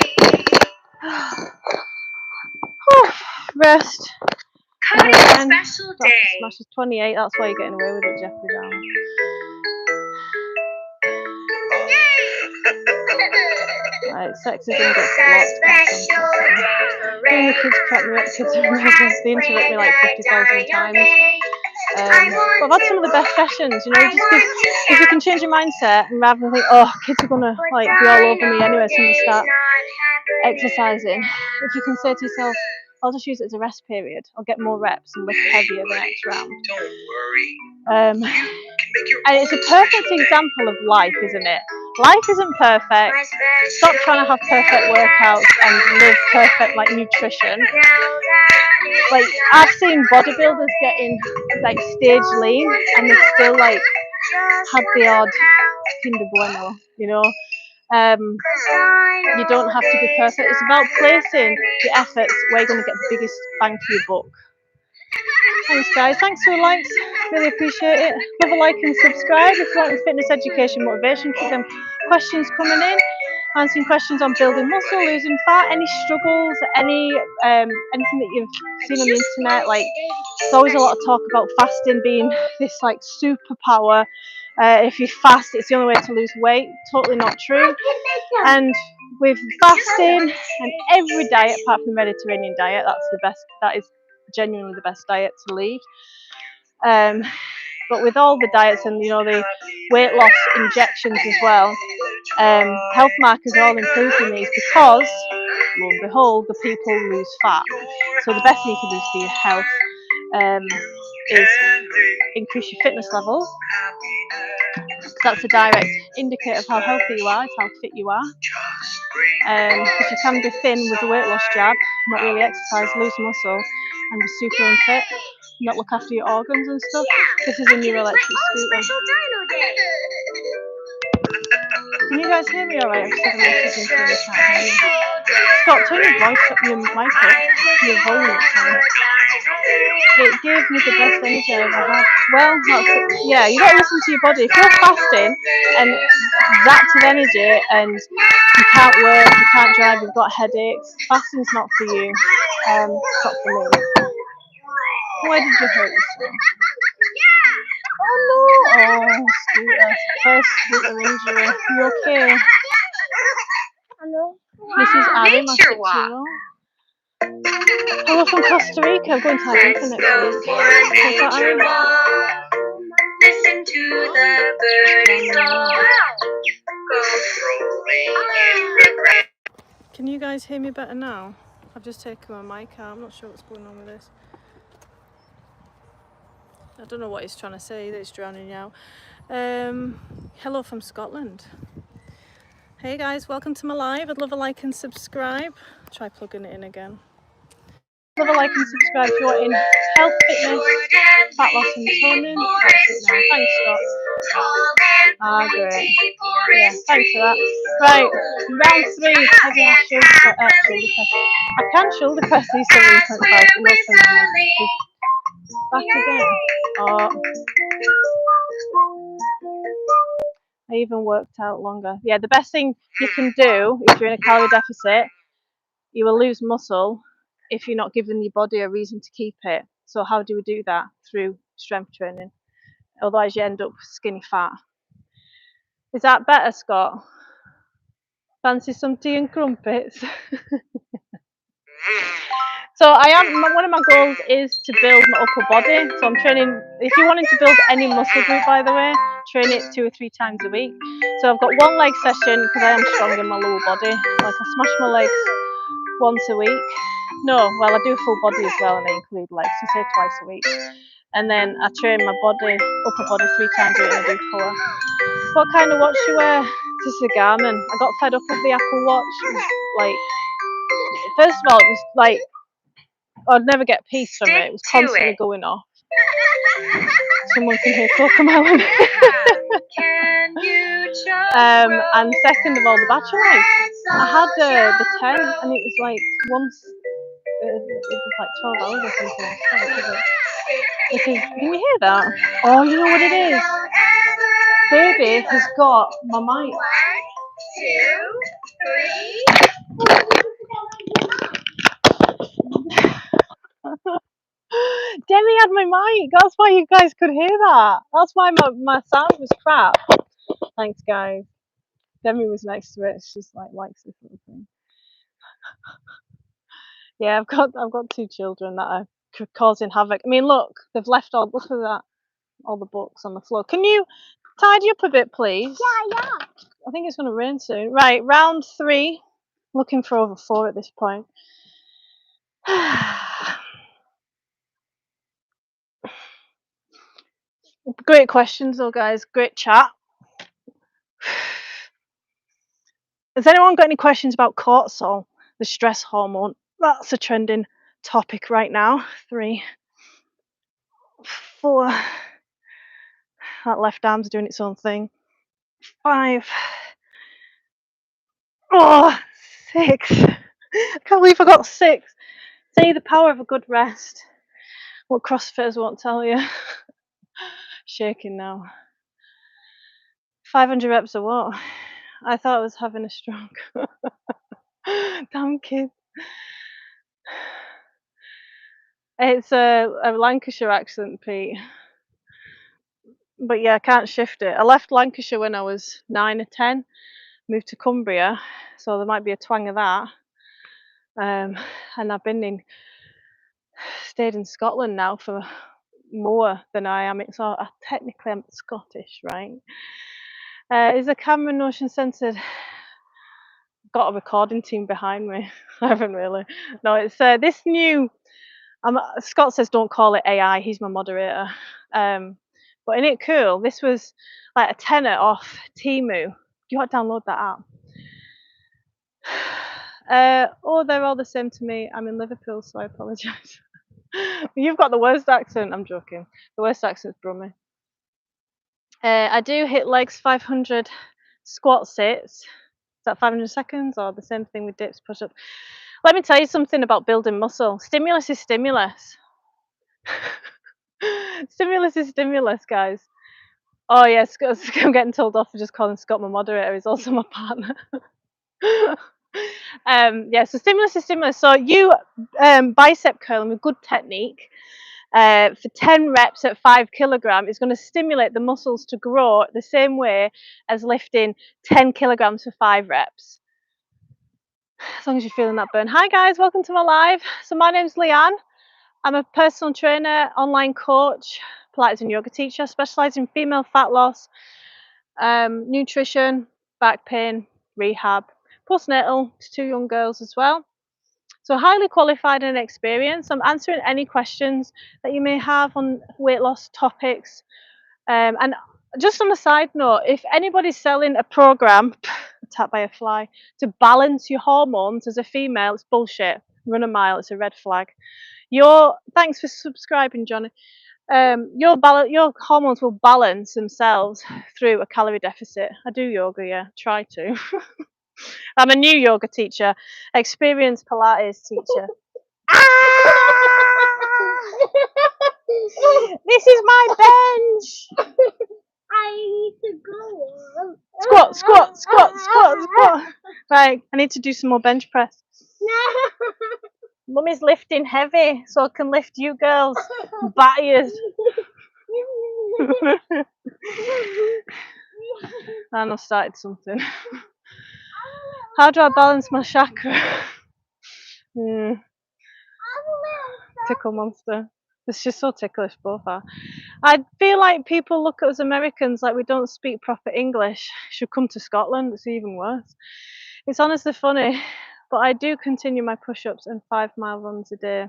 Rest. Cody, special day. Smash is 28, that's why you're getting away with it, Jeffrey Down. Right, sexism gets locked. Doing the kids crack me up, kids are amazing. They interrupt me like 50,000 times. But I've had some of the best sessions, you know, just if you can change your mindset and rather than think, oh, kids are gonna like be all over me anyway, so you start exercising. If you can say to yourself, I'll just use it as a rest period, I'll get more reps and lift heavier the next round. Don't worry. And it's a perfect example of life, isn't it? Life isn't perfect. Stop trying to have perfect workouts and live perfect like nutrition. Like I've seen bodybuilders getting like stage lean and they still like have the odd Kinder Bueno, you know. You don't have to be perfect. It's about placing your efforts where you're going to get the biggest bang for your buck. Thanks guys, thanks for the likes, really appreciate it. Leave a like and subscribe if you want fitness education motivation. Keep them questions coming in, answering questions on building muscle, losing fat, any struggles, anything that you've seen on the internet. Like there's always a lot of talk about fasting being this like superpower. If you fast, it's the only way to lose weight. Totally not true. And with fasting and every diet apart from the Mediterranean diet, that's the best. That is genuinely the best diet to lead. But with all the diets and the weight loss injections as well, health markers are all improved in these because, lo and behold, the people lose fat. So the best thing you can do for your health is increase your fitness levels. That's a direct indicator of how healthy you are, is how fit you are. Because you can be thin with a weight loss jab, not really exercise, lose muscle, and be super unfit, not look after your organs and stuff. This is a new electric scooter. Can you guys hear me alright? I've just had a message in from the chat. Stop, turn your mic up, your volume up, sorry. It gave me the best energy I ever had. Well, yeah, you gotta listen to your body. If you're fasting and zapped of energy and you can't work, you can't drive, you've got headaches, fasting's not for you. It's not for me. Why did you hurt yourself? Oh no! Oh, scooter. First scooter injury. You okay? Hello. This is Ari, my 6-year-old. Hello from Costa Rica. I'm going to Ibiza next week. What's that, Aaron? Listen to the birdies song. Go rolling in the ground. Can you guys hear me better now? I've just taken my mic out. I'm not sure what's going on with this. I don't know what he's trying to say. That it's drowning you out. Hello from Scotland. Hey guys, welcome to my live. I'd love a like and subscribe. Try plugging it in again. Love a like and subscribe if you're in health, fitness, fat loss and toning. That's it now. Thanks, Scott. Great. Yeah, thanks for that. Right, round 3. Heavy ass shoulder press. I can shoulder press these 7.5. Back again. Oh. I even worked out longer. Yeah, the best thing you can do if you're in a calorie deficit, you will lose muscle if you're not giving your body a reason to keep it. So how do we do that? Through strength training. Otherwise you end up skinny fat. Is that better, Scott? Fancy some tea and crumpets? So one of my goals is to build my upper body. So I'm training, if you're wanting to build any muscle group, by the way, train it 2 or 3 times a week. So I've got one leg session because I am strong in my lower body. Like I smash my legs once a week. No, well I do full body as well and I include legs, so say twice a week. And then I train my body, upper body 3 times a week and I do core. What kind of watch do you wear? This is a Garmin. I got fed up with the Apple Watch. Like, first of all, it was like, I'd never get peace from it. It was constantly going off. Someone can hear Cocomelon. And second of all, the battery life. I had the 10 and it was like once, it was like 12 hours or something. Can you hear that? Oh, you know what it is? Baby has got my mic. 1, 2, 3. Demi had my mic. That's why you guys could hear that. That's why my sound was crap. Thanks, guys. Demi was next to it. She's like likes this little thing. Yeah, I've got 2 children that are causing havoc. I mean, look, they've left look at that, all the books on the floor. Can you tidy up a bit, please? Yeah. I think it's going to rain soon. Right, round 3. Looking for over 4 at this point. Great questions though, guys. Great chat. Has anyone got any questions about cortisol, the stress hormone? That's a trending topic right now. 3, 4. That left arm's doing its own thing. 5. Oh, 6. I can't believe I got 6. Say the power of a good rest. What CrossFitters won't tell you. Shaking now. 500 reps of what? I thought I was having a stroke. Damn kids. It's a Lancashire accent, Pete. But yeah, I can't shift it. I left Lancashire when I was 9 or 10, moved to Cumbria, so there might be a twang of that. And I've stayed in Scotland now for more than I am. So technically I'm Scottish, right? Is the camera motion censored? Got a recording team behind me. I haven't really. No, it's this new. Scott says don't call it AI. He's my moderator. But isn't it cool? This was like a tenner off Temu. Do you want to download that app? Oh, they're all the same to me. I'm in Liverpool, so I apologise. You've got the worst accent. I'm joking. The worst accent's Brummie. I do hit legs 500 squat sits. Is that 500 seconds or the same thing with dips, push-ups? Let me tell you something about building muscle. Stimulus is stimulus. Stimulus is stimulus, guys. Oh yes, I'm getting told off for just calling Scott my moderator. He's also my partner. Yeah, so stimulus is stimulus. So you bicep curling with good technique for 10 reps at 5 kilograms is going to stimulate the muscles to grow the same way as lifting 10 kilograms for 5 reps. as long as you're feeling that burn. Hi guys, welcome to my live. So my name's Leanne. I'm a personal trainer, online coach, Pilates and yoga teacher, specialising in female fat loss, nutrition, back pain, rehab, postnatal to 2 young girls as well. So highly qualified and experienced. I'm answering any questions that you may have on weight loss topics. And just on a side note, if anybody's selling a program, attacked by a fly, to balance your hormones as a female, it's bullshit. Run a mile, it's a red flag. Thanks for subscribing, Johnny. Your hormones will balance themselves through a calorie deficit. I do yoga, yeah, try to. I'm a new yoga teacher, experienced Pilates teacher. This is my bench. I need to go. Squat, squat, squat, squat, squat. Right, I need to do some more bench press. Mummy's lifting heavy, so I can lift you girls. Batters. And I've started something. How do I balance my chakra? Tickle monster. It's just so ticklish, both are. I feel like people look at us Americans like we don't speak proper English. Should come to Scotland, it's even worse. It's honestly funny, but I do continue my push-ups and 5-mile runs a day.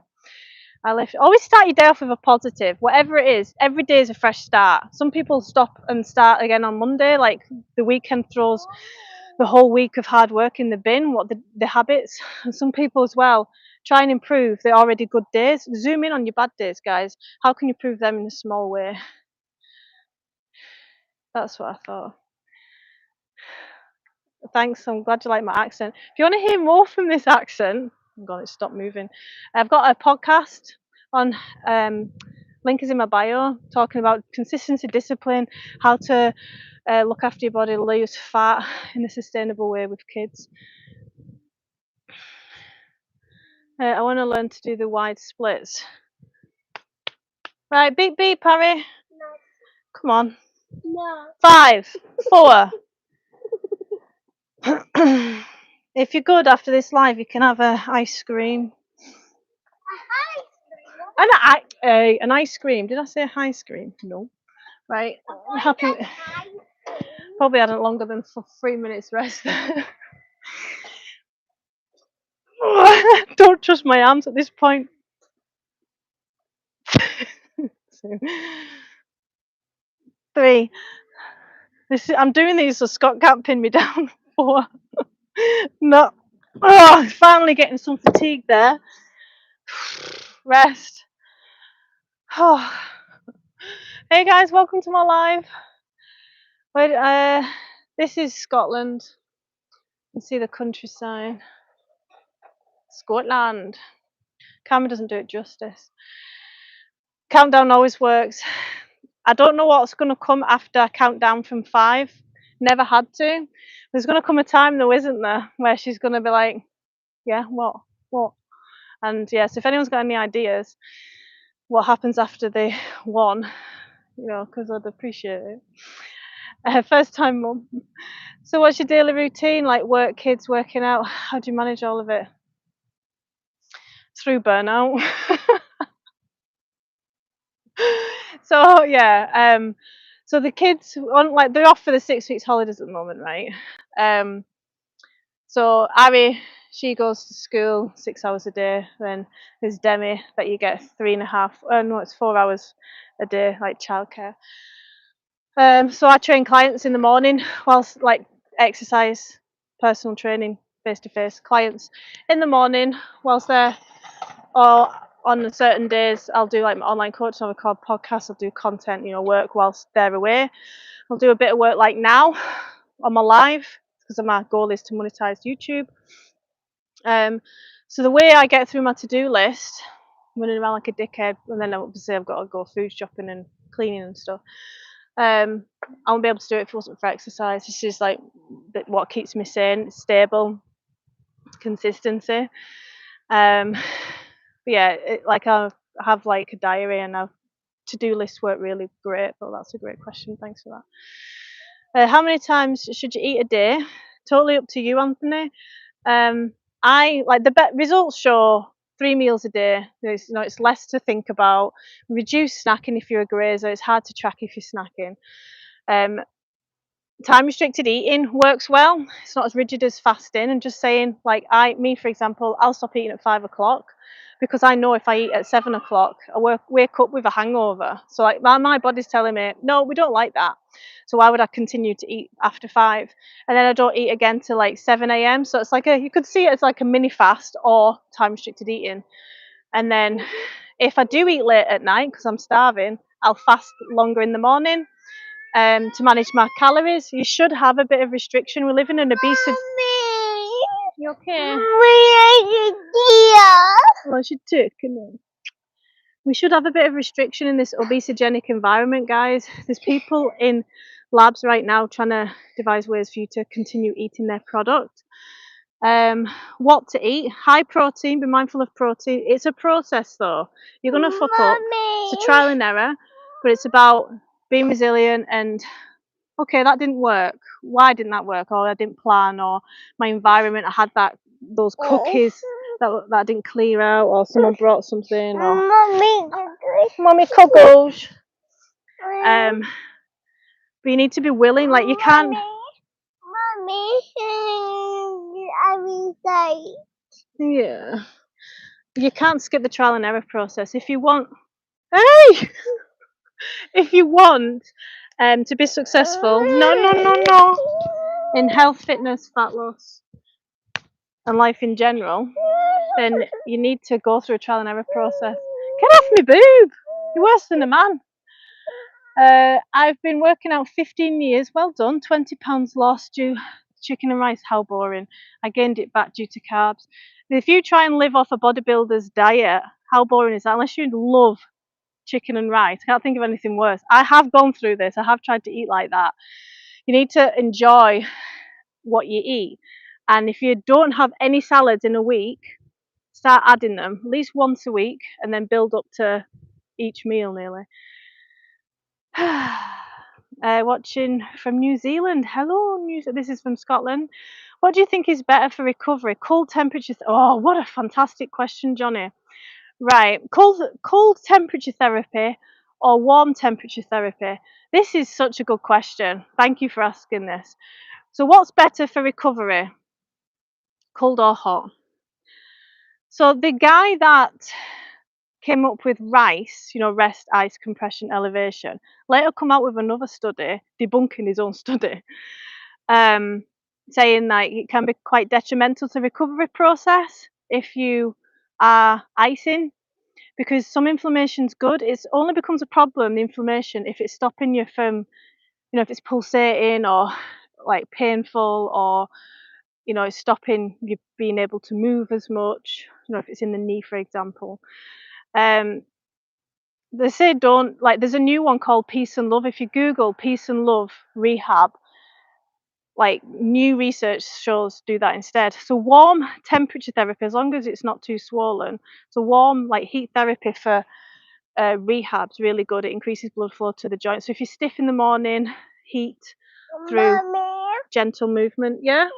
Always start your day off with a positive, whatever it is. Every day is a fresh start. Some people stop and start again on Monday, like the weekend throws the whole week of hard work in the bin, the habits. And some people as well try and improve their already good days. Zoom in on your bad days, guys. How can you improve them in a small way? That's what I thought. Thanks, I'm glad you like my accent. If you want to hear more from this accent, I'm going to stop moving. I've got a podcast on, link is in my bio, talking about consistency, discipline, how to look after your body, lose fat in a sustainable way with kids. I want to learn to do the wide splits. Right, beep beep, Harry. No. Come on. No. 5, 4. If you're good after this live, you can have an ice cream. An ice cream. Did I say ice cream? No. Right. Happy. Probably had it longer than 3 minutes rest. Don't trust my arms at this point. 3. I'm doing these so Scott can't pin me down. 4. No. Oh, finally getting some fatigue there. Rest. Oh. Hey guys, welcome to my live. This is Scotland. You can see the countryside. Scotland. Camera doesn't do it justice. Countdown always works. I don't know what's going to come after I count down from 5. Never had to. There's going to come a time though, isn't there, where she's going to be like, yeah, what? And yes, if anyone's got any ideas what happens after the 1, you know, because I'd appreciate it. First time mum. So what's your daily routine? Like work, kids, working out? How do you manage all of it? Through burnout. So yeah, so the kids they're off for the 6 weeks holidays at the moment, right? So Ari, she goes to school 6 hours a day. Then there's Demi that you get 3.5. No, it's 4 hours a day, like childcare. So I train clients in the morning whilst like exercise, personal training, face-to-face clients in the morning whilst they're, or on certain days I'll do like my online coaching, I'll record podcasts, I'll do content, you know, work whilst they're away. I'll do a bit of work like now on my live because my goal is to monetize YouTube. So the way I get through my to-do list, running around like a dickhead, and then obviously I've got to go food shopping and cleaning and stuff. I won't be able to do it if it wasn't for exercise. This is like what keeps me sane, stable, consistency. Yeah, like I have like a diary and I've to-do lists work really great. But that's a great question. Thanks for that. How many times should you eat a day? Totally up to you, Anthony. the results show 3 meals a day. It's less to think about. Reduce snacking if you're a grazer. It's hard to track if you're snacking. Time restricted eating works well. It's not as rigid as fasting, and just saying, like, me for example, I'll stop eating at 5 o'clock because I know if I eat at 7 o'clock, I wake up with a hangover. So like my body's telling me, no, we don't like that. So why would I continue to eat after 5? And then I don't eat again till like 7 a.m. So it's like you could see it as like a mini fast or time restricted eating. And then if I do eat late at night because I'm starving, I'll fast longer in the morning to manage my calories. You should have a bit of restriction. We live in an obesity. You okay? Well, I should take it. We should have a bit of restriction in this obesogenic environment, guys. There's people in labs right now trying to devise ways for you to continue eating their product. What to eat? High protein. Be mindful of protein. It's a process, though. You're gonna fuck up. It's a trial and error, but it's about being resilient and okay, that didn't work. Why didn't that work? Or I didn't plan, or my environment, I had those cookies that didn't clear out, or someone brought something, or mommy cuddles. But you need to be willing, like you can't. Yeah, you can't skip the trial and error process. If you want, hey, if you want to be successful, no, in health, fitness, fat loss, and life in general, then you need to go through a trial and error process. Get off me boob! You're worse than a man. I've been working out 15 years. Well done. 20 pounds lost due chicken and rice. How boring. I gained it back due to carbs. If you try and live off a bodybuilder's diet, how boring is that? Unless you love chicken and rice. I can't think of anything worse. I have gone through this. I have tried to eat like that. You need to enjoy what you eat. And if you don't have any salads in a week, start adding them at least once a week and then build up to each meal nearly. Watching from New Zealand. Hello, this is from Scotland. What do you think is better for recovery? Cold temperatures. Oh, what a fantastic question, Johnny. Right, cold temperature therapy or warm temperature therapy? This is such a good question. Thank you for asking this. So what's better for recovery? Cold or hot? So the guy that came up with RICE, rest, ice, compression, elevation, later come out with another study debunking his own study, saying that it can be quite detrimental to the recovery process if you are icing, because some inflammation's good. It only becomes a problem, the inflammation, if it's stopping you from, if it's pulsating or like painful, or it's stopping you being able to move as much, if it's in the knee, for example. They say don't, like, there's a new one called Peace and Love. If you Google Peace and Love rehab, like, new research shows do that instead. So warm temperature therapy, as long as it's not too swollen. So warm, like heat therapy for rehab's really good. It increases blood flow to the joints. So if you're stiff in the morning, heat through gentle movement. Yeah?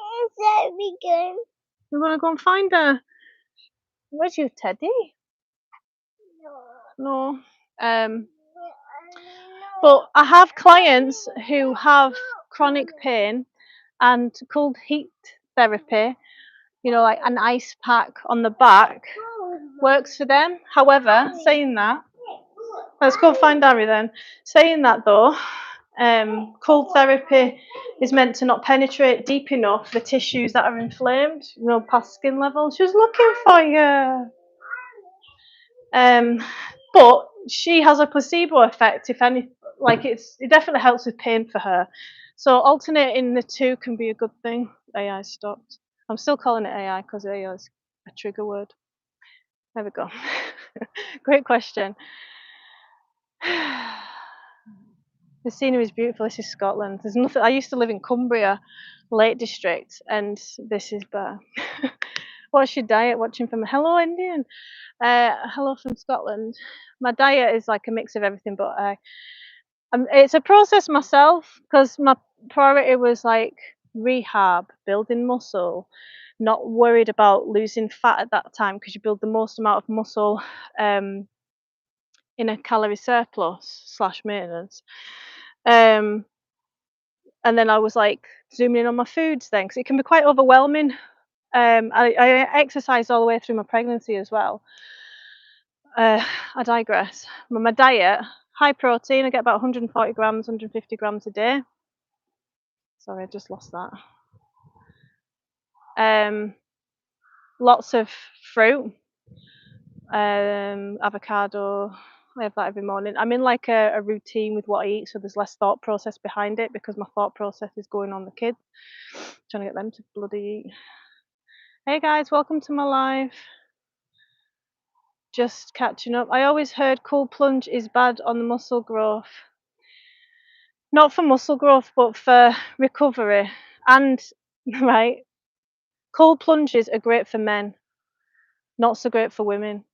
You want to go and find her? Where's your teddy? No. But I have clients who have chronic pain, and cold heat therapy, like an ice pack on the back, works for them. However, saying that, let's go find Harry then. Saying that though, cold therapy is meant to not penetrate deep enough the tissues that are inflamed, past skin level. She was looking for you. But she has a placebo effect, if any, like it definitely helps with pain for her. So alternating the two can be a good thing. AI stopped. I'm still calling it AI because AI is a trigger word. There we go. Great question. The scenery is beautiful. This is Scotland. There's nothing. I used to live in Cumbria, Lake District, and this is better. What's your diet? Watching from Hello Indian. Hello from Scotland. My diet is like a mix of everything, but it's a process myself, because my priority was like rehab, building muscle, not worried about losing fat at that time because you build the most amount of muscle in a calorie surplus / maintenance. And then I was like zooming in on my foods then, because it can be quite overwhelming. I exercised all the way through my pregnancy as well. I digress. My diet, high protein, I get about 140 grams, 150 grams a day. Sorry, I just lost that. Lots of fruit, avocado. I have that every morning. I'm in like a routine with what I eat, so there's less thought process behind it because my thought process is going on the kids, trying to get them to bloody eat. Hey guys, welcome to my live. Just catching up. I always heard cold plunge is bad on the muscle growth. Not for muscle growth, but for recovery. And right, cold plunges are great for men, not so great for women.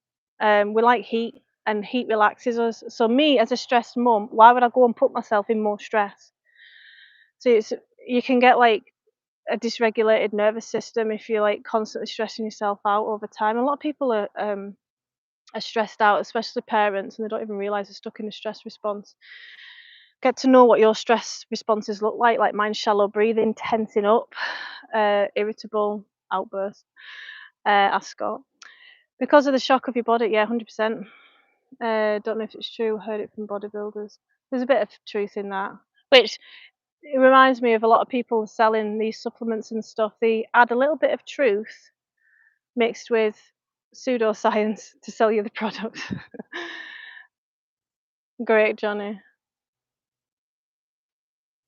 We like heat, and heat relaxes us. So me, as a stressed mum, why would I go and put myself in more stress? So you can get like a dysregulated nervous system if you're like constantly stressing yourself out over time. A lot of people are stressed out, especially parents, and they don't even realize they're stuck in a stress response. Get to know what your stress responses look like mine's shallow breathing, tensing up, irritable outburst. Ask Scott. Because of the shock of your body, yeah, 100%. Don't know if it's true, heard it from bodybuilders. There's a bit of truth in that, which it reminds me of a lot of people selling these supplements and stuff. They add a little bit of truth mixed with pseudoscience to sell you the product. Great, Johnny.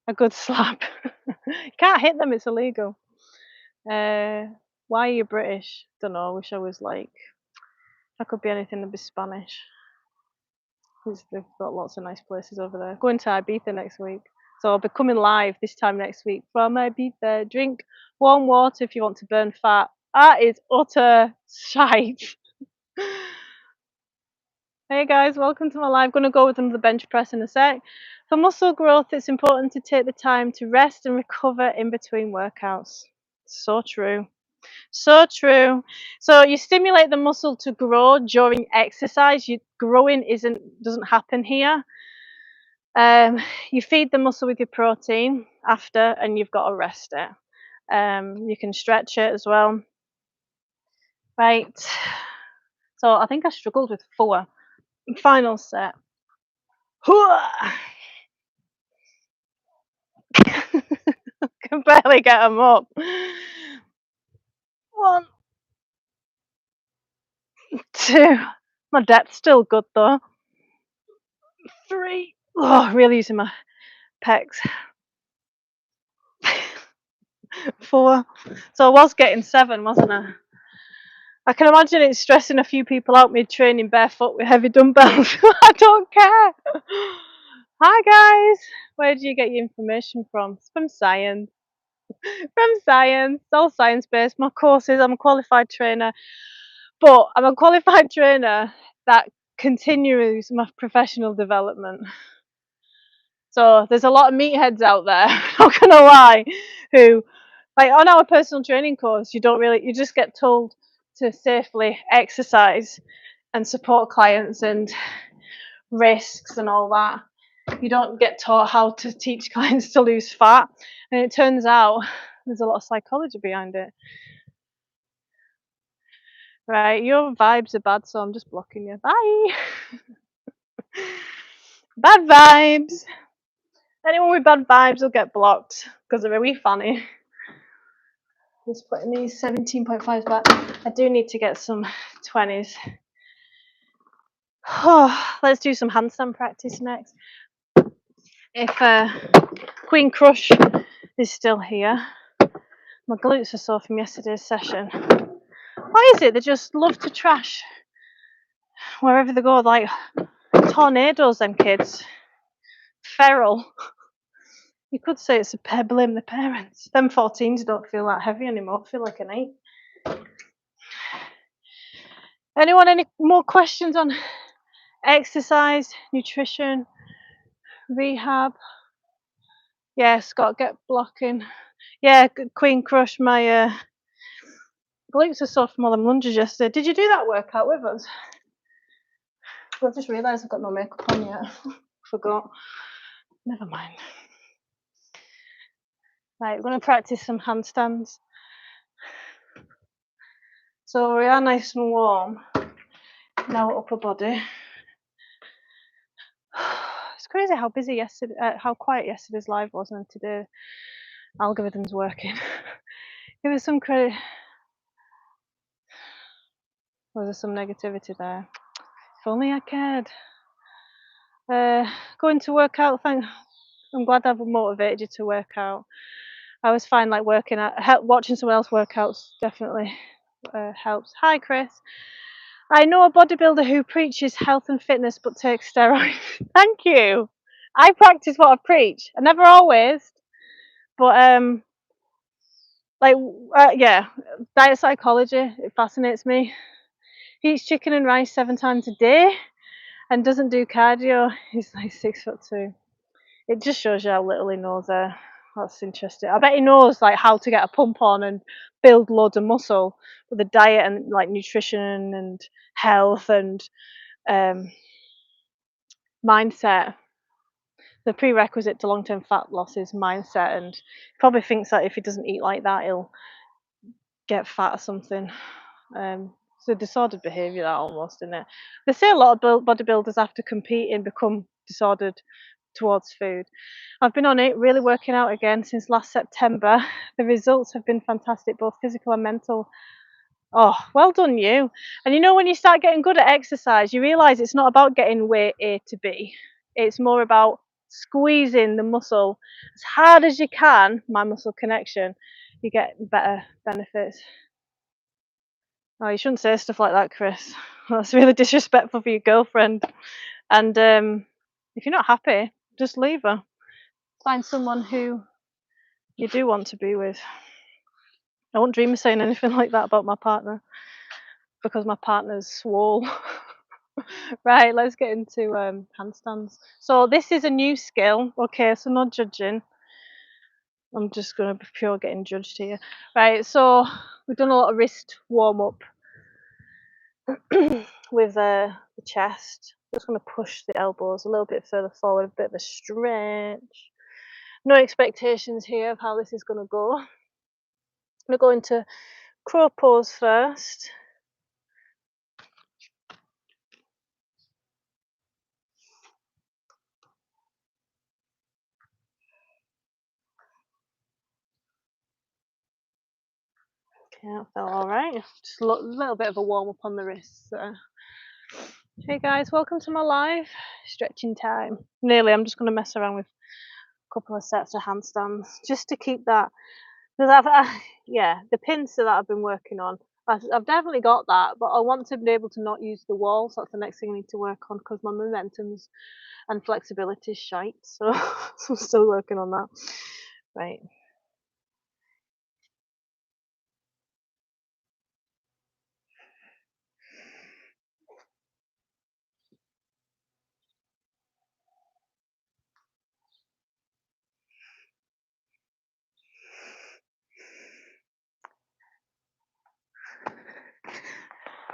A good slap. You can't hit them, it's illegal. Why are you British? Don't know, I wish I was like, if I could be anything, I'd be Spanish. They've got lots of nice places over there. Going to Ibiza next week. So I'll be coming live this time next week from Ibiza. Drink warm water if you want to burn fat. That is utter shite. Hey guys, welcome to my live. Going to go with another bench press in a sec. For muscle growth, it's important to take the time to rest and recover in between workouts. So true. So true. So you stimulate the muscle to grow during exercise. Growing doesn't happen here. You feed the muscle with your protein after, and you've got to rest it. You can stretch it as well. Right. So I think I struggled with 4. Final set. Can barely get them up. 1, 2. My depth's still good though. 3. Oh, really using my pecs. 4. So I was getting 7, wasn't I? I can imagine it's stressing a few people out mid-training barefoot with heavy dumbbells. I don't care. Hi guys. Where do you get your information from? It's from science. From science. It's all science-based. My courses, I'm a qualified trainer. But I'm a qualified trainer that continues my professional development. So there's a lot of meatheads out there, not gonna lie, who, like on our personal training course, you just get told to safely exercise and support clients and risks and all that. You don't get taught how to teach clients to lose fat, and it turns out there's a lot of psychology behind it. Right, your vibes are bad, so I'm just blocking you. Bye. Bad vibes. Anyone with bad vibes will get blocked because they're really funny. Just putting these 17.5s back. I do need to get some 20s. Let's do some handstand practice next. If Queen Crush is still here. My glutes are sore from yesterday's session. Why is it they just love to trash wherever they go, like tornadoes, them kids? Feral. You could say it's blame the parents. Them 14s don't feel that heavy anymore. I feel like an 8. Anyone, any more questions on exercise, nutrition, rehab? Yeah, Scott, get blocking. Yeah, Queen Crush, my glutes are sore from all them lunges yesterday. Did you do that workout with us? I've just realised I've got no makeup on yet. Forgot. Never mind. Right, we're going to practice some handstands. So we are nice and warm. Now upper body. It's crazy how busy yesterday, how quiet yesterday's live was, and today algorithm's working. Give us some credit. Was there some negativity there? If only I cared. Going to work out. I'm glad I've motivated you to work out. I always find like working out, watching someone else work out definitely helps. Hi, Chris. I know a bodybuilder who preaches health and fitness but takes steroids. Thank you. I practice what I preach. I never always, but yeah, diet psychology, it fascinates me. He eats chicken and rice 7 times a day and doesn't do cardio. He's like 6'2". It just shows you how little he knows there. That's interesting. I bet he knows like how to get a pump on and build loads of muscle, with the diet and like nutrition and health and mindset. The prerequisite to long-term fat loss is mindset, and he probably thinks that if he doesn't eat like that, he'll get fat or something. It's a disordered behaviour, that almost, isn't it? They say a lot of bodybuilders after competing become disordered towards food. I've been on it, really working out again since last September. The results have been fantastic, both physical and mental. Oh, well done you. And you know, when you start getting good at exercise, you realise it's not about getting weight A to B. It's more about squeezing the muscle as hard as you can, my muscle connection. You get better benefits. Oh, you shouldn't say stuff like that, Chris. That's really disrespectful for your girlfriend. And if you're not happy, just leave her. Find someone who you do want to be with. I won't dream of saying anything like that about my partner, because my partner's swole. Right, let's get into handstands. So this is a new skill. Okay, so no judging. I'm just going to be pure getting judged here. Right, so we've done a lot of wrist warm up with the chest. Just going to push the elbows a little bit further forward, a bit of a stretch. No expectations here of how this is going to go. I'm going to go into crow pose first. Okay, that felt all right. Just a little bit of a warm up on the wrists there. Hey guys, welcome to my live stretching time. Nearly, I'm just going to mess around with a couple of sets of handstands just to keep that. Because yeah, the pincer that I've been working on, I've definitely got that, but I want to be able to not use the wall. So that's the next thing I need to work on, because my momentum's and flexibility is shite. So, so I'm still working on that. Right.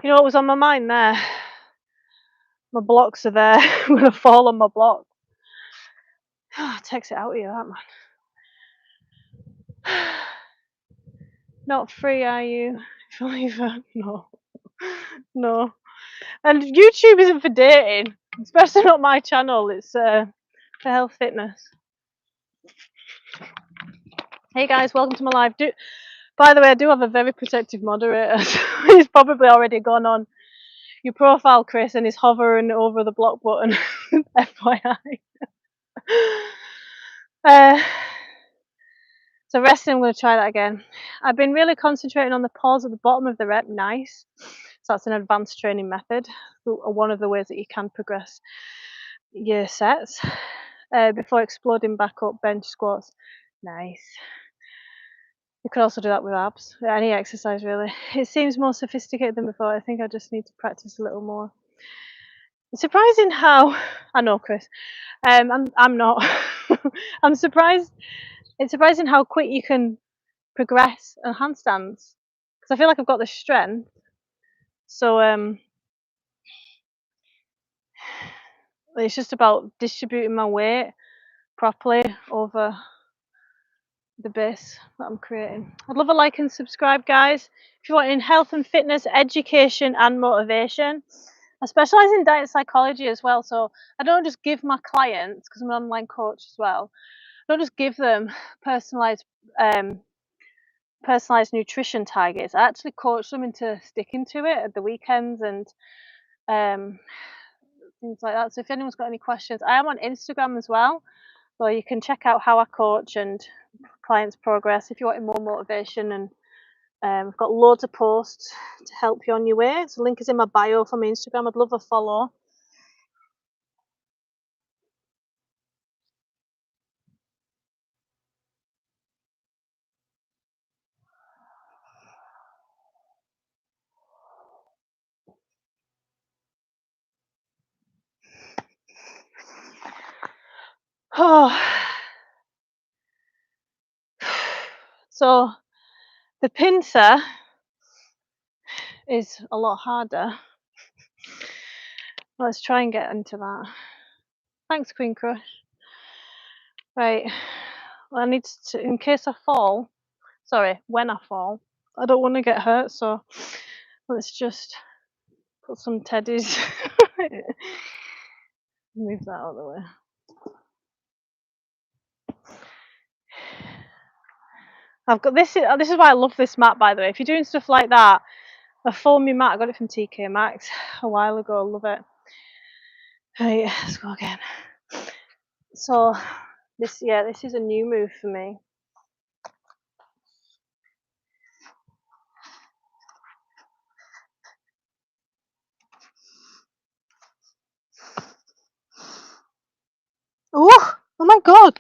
You know what was on my mind there? My blocks are there. I'm going to fall on my block. Takes it out of you, that man. Not free, are you? No. No. And YouTube isn't for dating, especially not my channel. It's for health fitness. Hey guys, welcome to my live. By the way, I do have a very protective moderator. He's probably already gone on your profile, Chris, and is hovering over the block button. FYI. So resting, I'm going to try that again. I've been really concentrating on the pause at the bottom of the rep. Nice. So that's an advanced training method. One of the ways that you can progress your sets before exploding back up. Bench squats. Nice. You could also do that with abs. Any exercise really. It seems more sophisticated than before. I think I just need to practice a little more. It's surprising how I know, Chris. I'm not. I'm surprised. It's surprising how quick you can progress on handstands. Because because I feel like I've got the strength. So it's just about distributing my weight properly over the base that I'm creating. I'd love a like and subscribe, guys. If you want in health and fitness, education and motivation. I specialise in diet psychology as well, so I don't just give my clients, because I'm an online coach as well, I don't just give them personalised nutrition targets. I actually coach them into sticking to it at the weekends and things like that. So if anyone's got any questions, I am on Instagram as well, so you can check out how I coach and clients' progress if you want more motivation. And I've got loads of posts to help you on your way. So link is in my bio for my Instagram. I'd love a follow. Oh. So the pincer is a lot harder. Let's try and get into that. Thanks, Queen Crush. Right, well, I need to, in case I fall, sorry, when I fall, I don't want to get hurt, so let's just put some teddies. Move that out of the way. I've got this. This is why I love this mat, by the way. If you're doing stuff like that, a foamy mat. I got it from TK Maxx a while ago. I love it. Right, let's go again. So this is a new move for me. Oh my god,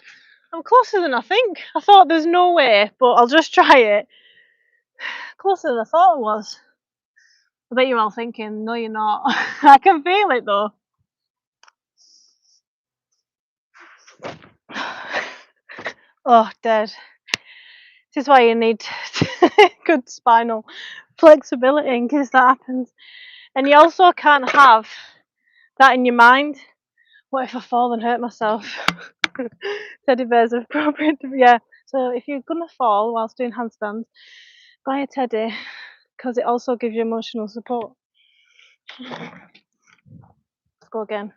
I'm closer than I think. I thought there's no way, but I'll just try it. Closer than I thought it was. I bet you're all thinking, no, you're not. I can feel it though. Oh, dead. This is why you need good spinal flexibility in case that happens. And you also can't have that in your mind. What if I fall and hurt myself? Teddy bears are appropriate. Yeah. So if you're gonna fall whilst doing handstands, buy a teddy, because it also gives you emotional support. Let's go again.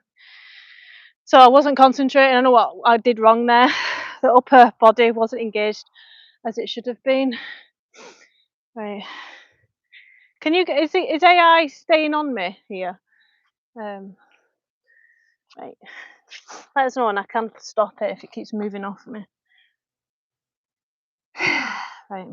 So I wasn't concentrating. I know what I did wrong there. The upper body wasn't engaged as it should have been. Right. Can you? Is AI staying on me here? Right. Let us know, and I can stop it if it keeps moving off me. Right.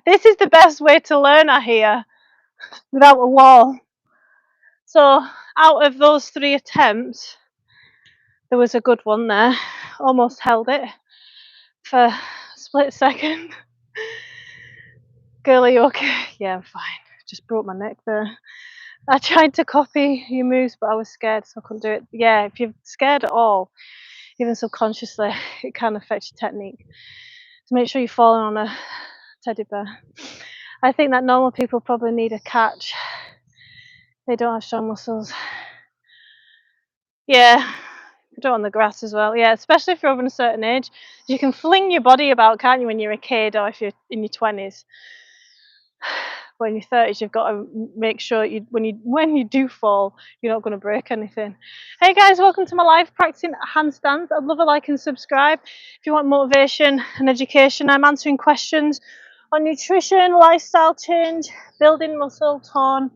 This is the best way to learn, I hear, without a wall. So out of those 3 attempts, there was a good one there. Almost held it for a split second. Girl, are you okay? Yeah, I'm fine. Just broke my neck there. I tried to copy your moves, but I was scared, so I couldn't do it. Yeah, if you're scared at all, even subconsciously, it can affect your technique. So make sure you're falling on a teddy bear. I think that normal people probably need a catch. They don't have strong muscles. Yeah, do it on the grass as well. Yeah, especially if you're over a certain age. You can fling your body about, can't you, when you're a kid or if you're in your 20s. But in your 30s, you've got to make sure when you do fall, you're not going to break anything. Hey guys, welcome to my live practicing handstands. I'd love a like and subscribe. If you want motivation and education, I'm answering questions on nutrition, lifestyle change, building muscle tone,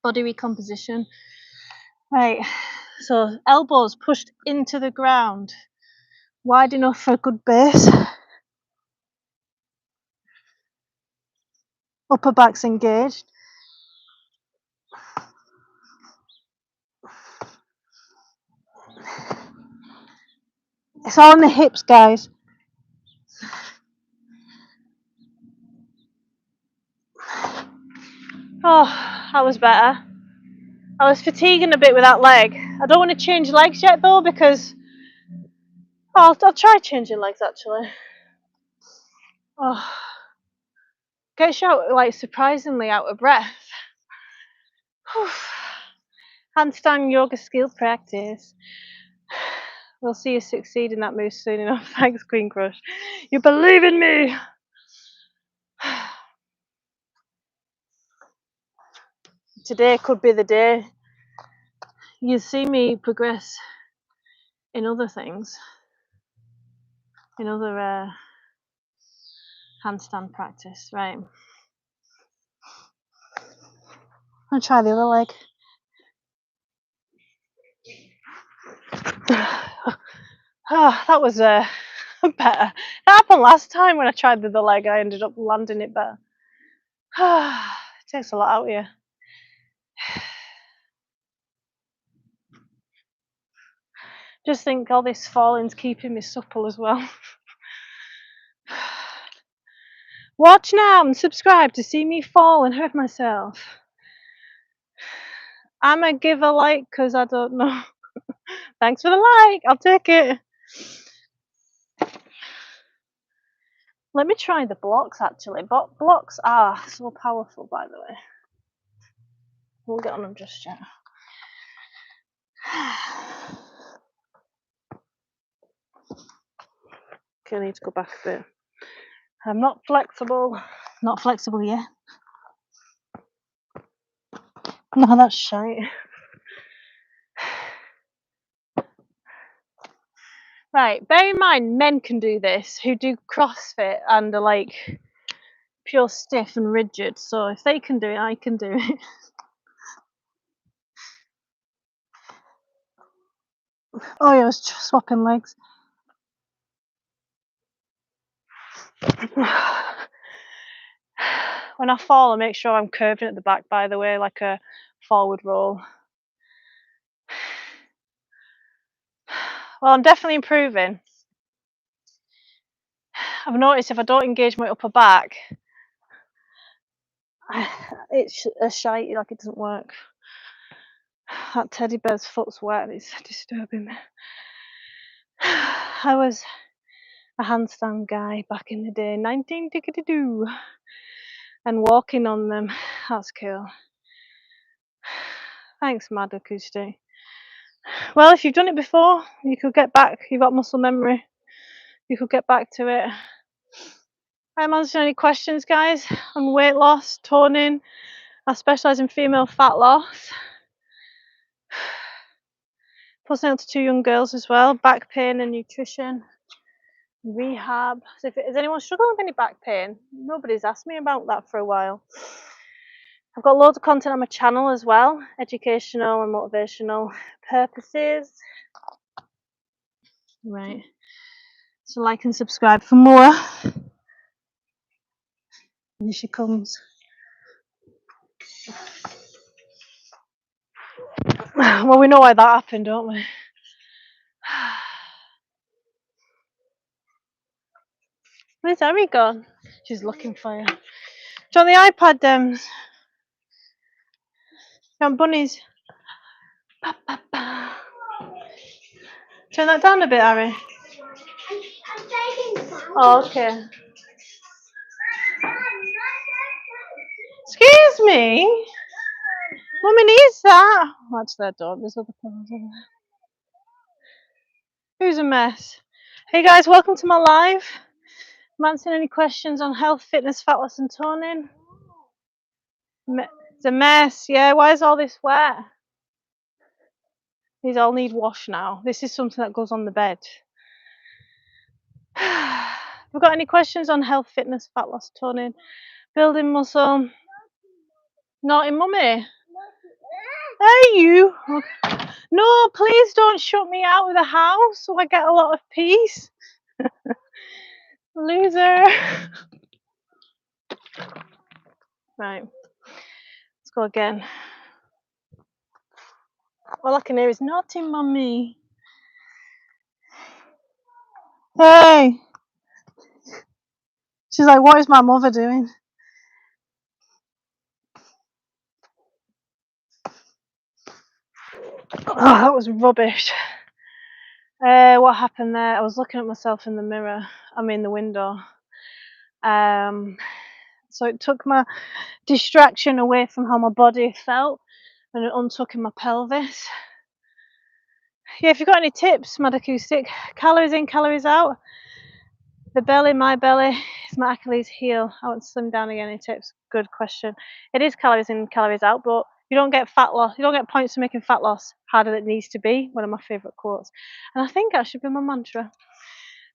body recomposition. Right, so elbows pushed into the ground, wide enough for a good base. Upper back's engaged. It's all in the hips, guys. Oh, that was better. I was fatiguing a bit with that leg. I don't want to change legs yet though, because I'll try changing legs actually. Oh, gets you out like surprisingly out of breath. Handstand yoga skill practice. We'll see you succeed in that move soon enough. Thanks, Queen Crush. You believe in me. Today could be the day you see me progress in other things, in other handstand practice. Right. I'll try the other leg. Oh, that was better. That happened last time when I tried the other leg. I ended up landing it better. It takes a lot out of you. Just think all this falling's keeping me supple as well. Watch now and subscribe to see me fall and hurt myself. I'ma give a like because I don't know. Thanks for the like, I'll take it. Let me try the blocks actually. Blocks are so powerful, by the way. We'll get on them just yet. Okay, I need to go back a bit. I'm not flexible. Not flexible yet. No, that's shite. Right, bear in mind men can do this who do CrossFit and are like pure stiff and rigid. So if they can do it, I can do it. Oh yeah, I was swapping legs. When I fall, I make sure I'm curving at the back, by the way, like a forward roll. Well, I'm definitely improving. I've noticed if I don't engage my upper back, it's a shite, like it doesn't work. That teddy bear's foot's wet, it's disturbing me. I was a handstand guy back in the day, 1992, and walking on them, that's cool. Thanks, Mad Acoustic. Well, if you've done it before, you could get back, you've got muscle memory, you could get back to it. I'm answering any questions, guys, on weight loss, toning. I specialise in female fat loss. Postnatal to 2 young girls as well, back pain and nutrition, rehab. So if is anyone struggling with any back pain? Nobody's asked me about that for a while. I've got loads of content on my channel as well, educational and motivational purposes. Right. So like and subscribe for more. Here she comes. Well, we know why that happened, don't we? Where's Emmy gone? She's looking for you. Do you want the iPad, Dems? You want bunnies? Ba, ba, ba. Turn that down a bit, Harry. Oh, okay. Excuse me? Mummy needs that. Oh, actually, I don't. There's other pillows over there. Who's a mess? Hey guys, welcome to my live. I'm answering any questions on health, fitness, fat loss and toning. It's a mess, yeah. Why is all this wet? These all need wash now. This is something that goes on the bed. Have we got any questions on health, fitness, fat loss, toning, building muscle? Naughty mummy. Hey you. No, please don't shut me out of the house so I get a lot of peace. Loser. Right. Let's go again. All I can hear is naughty mummy. Hey. She's like, what is my mother doing? Oh, that was rubbish. What happened there? I was looking at myself in the mirror. The window. So it took my distraction away from how my body felt, and it untucking my pelvis. Yeah, if you've got any tips, Mad Acoustic, calories in, calories out. The belly, my belly, is my Achilles heel. I want to slim down again. Any tips? Good question. It is calories in, calories out, but you don't get fat loss. You don't get points for making fat loss harder than it needs to be. One of my favourite quotes, and I think that should be my mantra.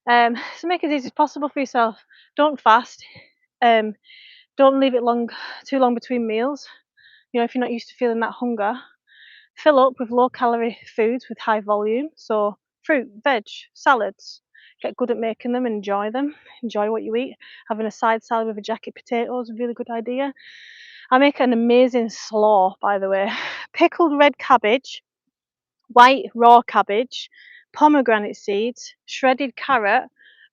So make it as easy as possible for yourself. Don't fast. Don't leave it too long between meals. If you're not used to feeling that hunger, fill up with low calorie foods with high volume. So fruit, veg, salads. Get good at making them and enjoy them. Enjoy what you eat. Having a side salad with a jacket potato is a really good idea. I make an amazing slaw, by the way. Pickled red cabbage, white raw cabbage, pomegranate seeds, shredded carrot,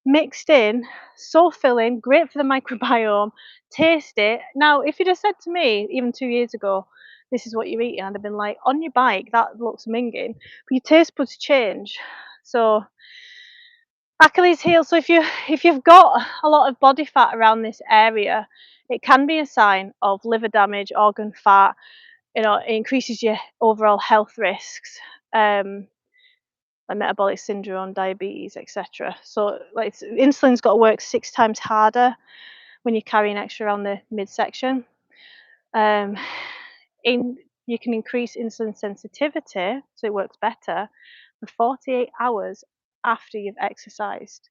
mixed in, so filling, great for the microbiome. Taste it. Now, if you'd have said to me even 2 years ago, this is what you're eating, I'd have been like, on your bike, that looks minging. But your taste buds change. So Achilles heel. So if you've got a lot of body fat around this area, it can be a sign of liver damage, organ fat. It increases your overall health risks. Like metabolic syndrome, diabetes, etc. So like insulin's got to work 6 times harder when you're carrying extra around the midsection. You can increase insulin sensitivity, so it works better for 48 hours after you've exercised.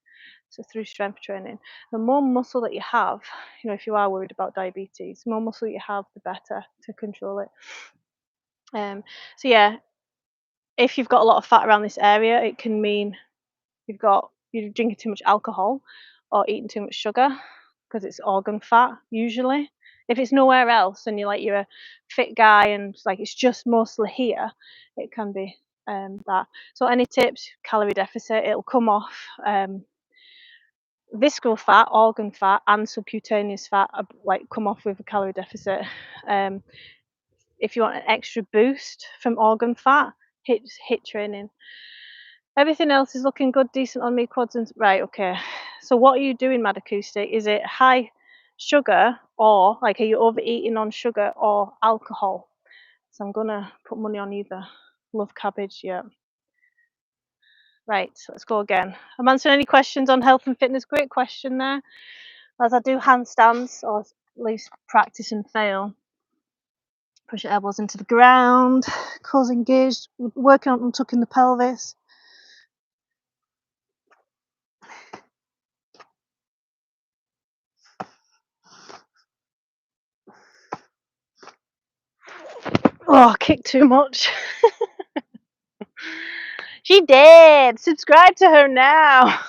So through strength training, the more muscle that you have, if you are worried about diabetes, the more muscle you have, the better to control it. So yeah, if you've got a lot of fat around this area, it can mean you're drinking too much alcohol or eating too much sugar, because it's organ fat usually. If it's nowhere else and you're a fit guy and it's just mostly here, it can be that. So any tips? Calorie deficit. It'll come off. Visceral fat, organ fat, and subcutaneous fat come off with a calorie deficit. If you want an extra boost from organ fat, hit training. Everything else is looking good, decent on me, quads and right, okay. So what are you doing, Mad Acoustic? Is it high sugar, or are you overeating on sugar or alcohol? So I'm gonna put money on either. Love cabbage, yeah. Right, let's go again. I'm answering any questions on health and fitness. Great question there. As I do handstands, or at least practice and fail. Push your elbows into the ground, core engaged, working on tucking the pelvis. Oh, kick too much. She did. Subscribe to her now.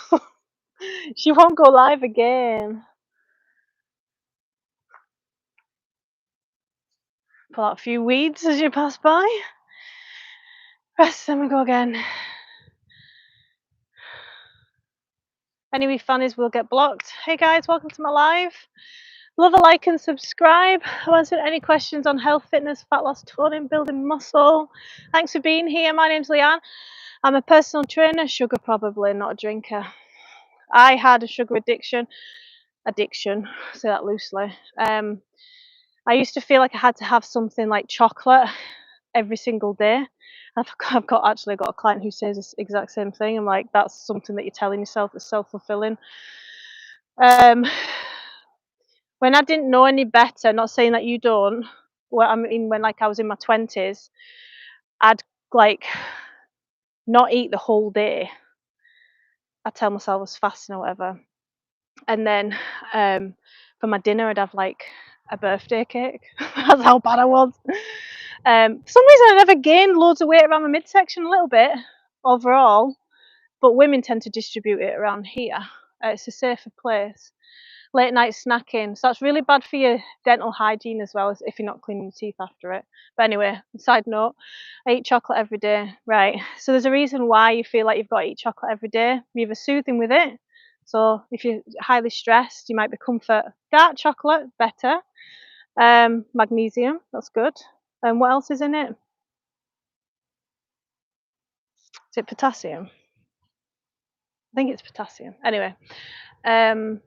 She won't go live again. Pull out a few weeds as you pass by. Rest, then we go again. Any refunnies will get blocked. Hey guys, welcome to my live. Love a like and subscribe. I'll answer any questions on health, fitness, fat loss, toning, building muscle. Thanks for being here. My name's Leanne. I'm a personal trainer, sugar probably, not a drinker. I had a sugar addiction, say that loosely. I used to feel like I had to have something like chocolate every single day. I've actually got a client who says this exact same thing. I'm like, that's something that you're telling yourself that's self-fulfilling. When I didn't know any better, not saying that you don't, when I was in my 20s, I'd not eat the whole day. I'd tell myself I was fasting or whatever. And then for my dinner, I'd have a birthday cake. That's how bad I was. For some reason, I never gained loads of weight around my midsection, a little bit overall, but women tend to distribute it around here. It's a safer place. Late night snacking, so that's really bad for your dental hygiene as well, as if you're not cleaning your teeth after it. But anyway, side note, I eat chocolate every day. Right, so there's a reason why you feel like you've got to eat chocolate every day. You're either soothing with it, so if you're highly stressed, you might be comfort. Dark chocolate, better. Magnesium, that's good. And what else is in it? Is it potassium? I think it's potassium. Anyway, glad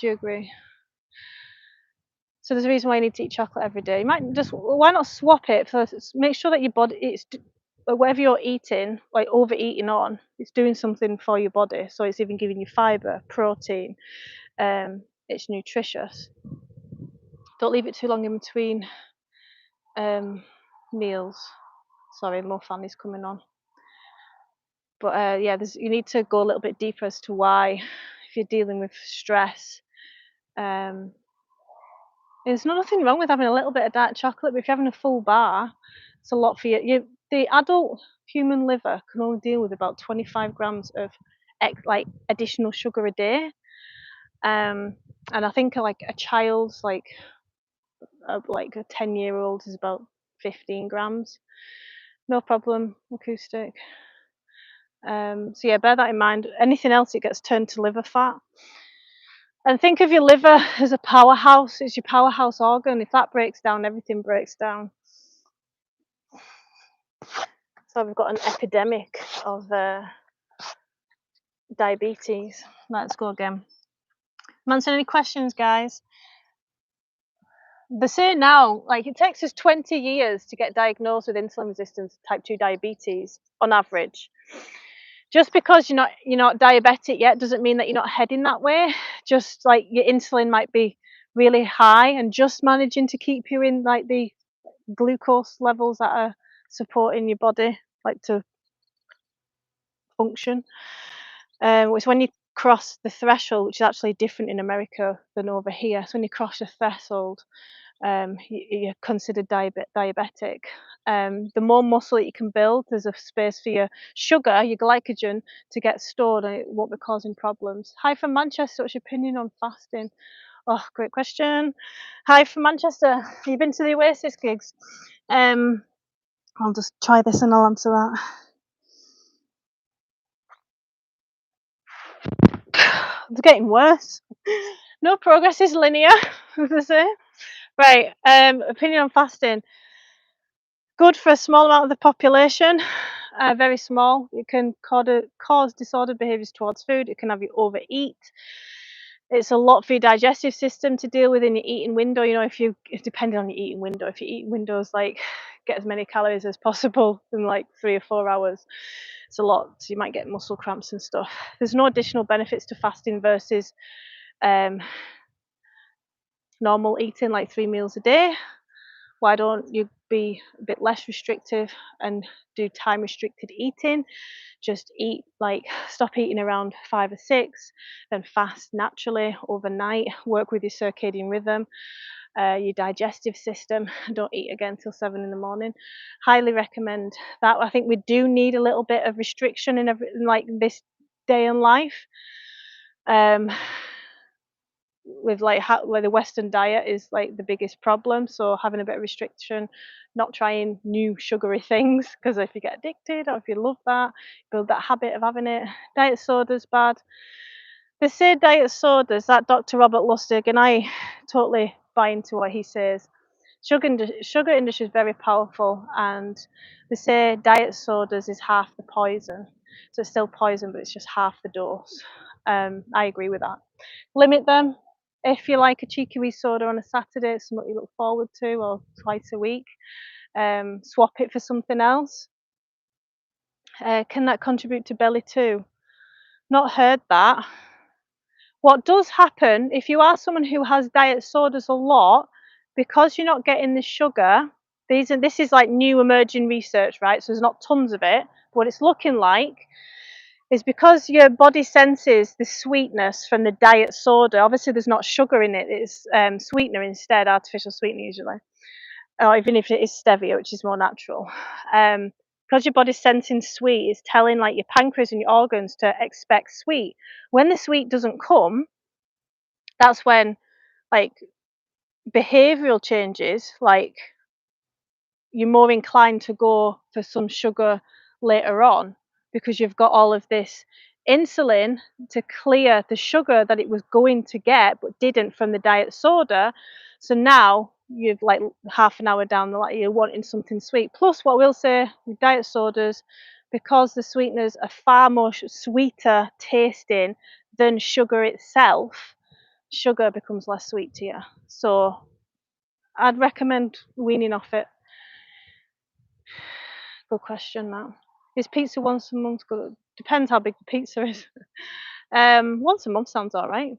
you agree. So there's a reason why you need to eat chocolate every day. You might just, why not swap it? Make sure that your body, it's whatever you're eating, like overeating on, it's doing something for your body. So it's even giving you fibre, protein. It's nutritious. Don't leave it too long in between meals. Sorry, more family's coming on. But yeah, you need to go a little bit deeper as to why, if you're dealing with stress. There's nothing wrong with having a little bit of dark chocolate, but if you're having a full bar, it's a lot for you. The adult human liver can only deal with about 25 grams of additional sugar a day. And I think like a child's like a 10-year-old is about 15 grams. No problem, acoustic. So yeah, bear that in mind. Anything else, it gets turned to liver fat. And think of your liver as a powerhouse. It's your powerhouse organ. If that breaks down, everything breaks down. So we've got an epidemic of diabetes. Let's go again. I'm answering any questions, guys. They say now, like it takes us 20 years to get diagnosed with insulin resistance type 2 diabetes on average. Just because you're not diabetic yet doesn't mean that you're not heading that way. Just like your insulin might be really high, and just managing to keep you in like the glucose levels that are supporting your body like to function. It's when you cross the threshold, which is actually different in America than over here. So when you cross the threshold, you're considered diabetic. The more muscle that you can build, there's a space for your sugar, your glycogen, to get stored, and it won't be causing problems. Hi from Manchester, what's your opinion on fasting? Oh, great question. Hi from Manchester. Have you been to the Oasis gigs? I'll just try this and I'll answer that. It's getting worse. No progress is linear, as I say. Right, opinion on fasting. Good for a small amount of the population, very small. It can cause disordered behaviours towards food. It can have you overeat. It's a lot for your digestive system to deal with in your eating window. You know, if depending on your eating window, if your eating window is like get as many calories as possible in like 3 or 4 hours, it's a lot. So you might get muscle cramps and stuff. There's no additional benefits to fasting versus normal eating, like 3 meals a day. Why don't you be a bit less restrictive and do time restricted eating? Just eat, like stop eating around 5 or 6, then fast naturally overnight. Work with your circadian rhythm, your digestive system. Don't eat again till 7 in the morning. Highly recommend that. I think we do need a little bit of restriction in like this day in life. With like where the Western diet is like the biggest problem, so having a bit of restriction, not trying new sugary things, because if you get addicted or if you love that, build that habit of having it. Diet soda's bad. They say diet sodas, that Dr. Robert Lustig, and I totally buy into what he says. Sugar industry is very powerful, and they say diet sodas is half the poison. So it's still poison, but it's just half the dose. I agree with that. Limit them. If you like a cheeky wee soda on a Saturday, it's something you look forward to, or twice a week, swap it for something else. Can that contribute to belly too? Not heard that. What does happen if you are someone who has diet sodas a lot, because you're not getting the sugar, this is like new emerging research, right? So there's not tons of it. What it's looking like is because your body senses the sweetness from the diet soda. Obviously, there's not sugar in it; it's sweetener instead, artificial sweetener usually, or even if it is stevia, which is more natural. Because your body's sensing sweet, it's telling like your pancreas and your organs to expect sweet. When the sweet doesn't come, that's when like behavioral changes, like you're more inclined to go for some sugar later on, because you've got all of this insulin to clear the sugar that it was going to get but didn't from the diet soda. So now you've like half an hour down the line, you're wanting something sweet. Plus, what we'll say with diet sodas, because the sweeteners are far more sweeter tasting than sugar itself, sugar becomes less sweet to you. So I'd recommend weaning off it. Good question, that. Is pizza once a month good? Depends how big the pizza is. Once a month sounds all right.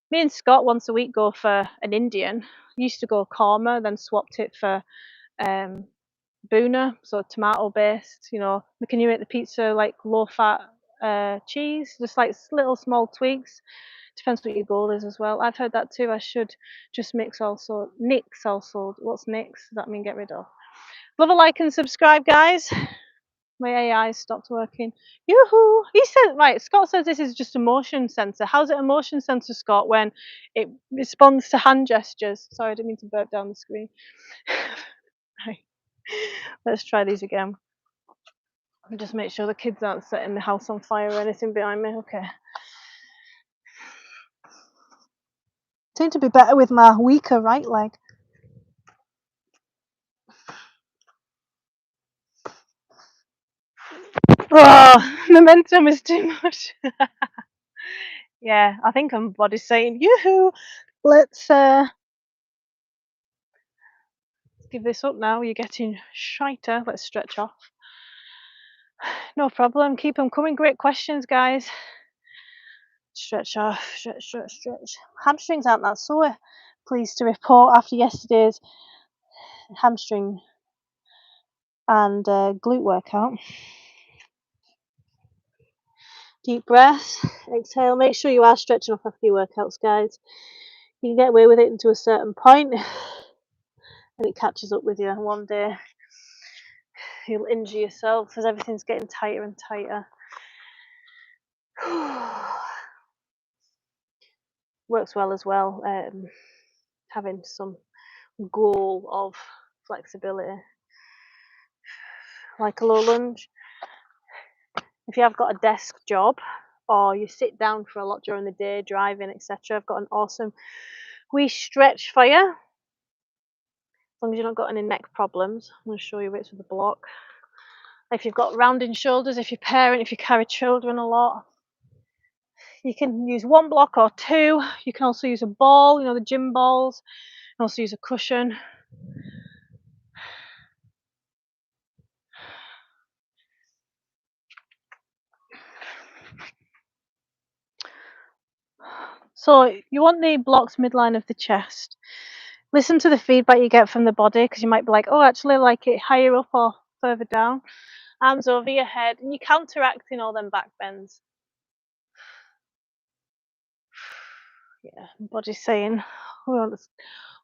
Me and Scott once a week go for an Indian. Used to go korma, then swapped it for Boona, so tomato based. You know, can you make the pizza like low fat cheese? Just like little small tweaks. Depends what your goal is as well. I've heard that too. I should just nix also. What's nix? Does that mean get rid of? Love a like and subscribe, guys. My AI stopped working. Yoo-hoo! He said, right, Scott says this is just a motion sensor. How's it a motion sensor, Scott, when it responds to hand gestures? Sorry, I didn't mean to burp down the screen. Right. Let's try these again. Just make sure the kids aren't setting the house on fire or anything behind me. Okay. Seem to be better with my weaker right leg. Oh, momentum is too much. Yeah, I think my body's saying, yoo-hoo, let's give this up now. You're getting shiter. Let's stretch off. No problem. Keep them coming. Great questions, guys. Stretch off. Stretch. Hamstrings aren't that sore. Pleased to report after yesterday's hamstring and glute workout. Deep breath. Exhale. Make sure you are stretching off after your workouts, guys. You can get away with it to a certain point, and it catches up with you one day. You'll injure yourself because everything's getting tighter and tighter. Works well as well, having some goal of flexibility, like a low lunge. If you have got a desk job or you sit down for a lot during the day, driving, etc., I've got an awesome wee stretch for you. As long as you've not got any neck problems. I'm going to show you which with the block. If you've got rounding shoulders, if you're parent, if you carry children a lot, you can use one block or two. You can also use a ball, you know, the gym balls. You can also use a cushion. So you want the blocks midline of the chest. Listen to the feedback you get from the body, because you might be like, oh, actually I like it higher up or further down. Arms over your head, and you're counteracting all them back bends. Yeah, body's saying, we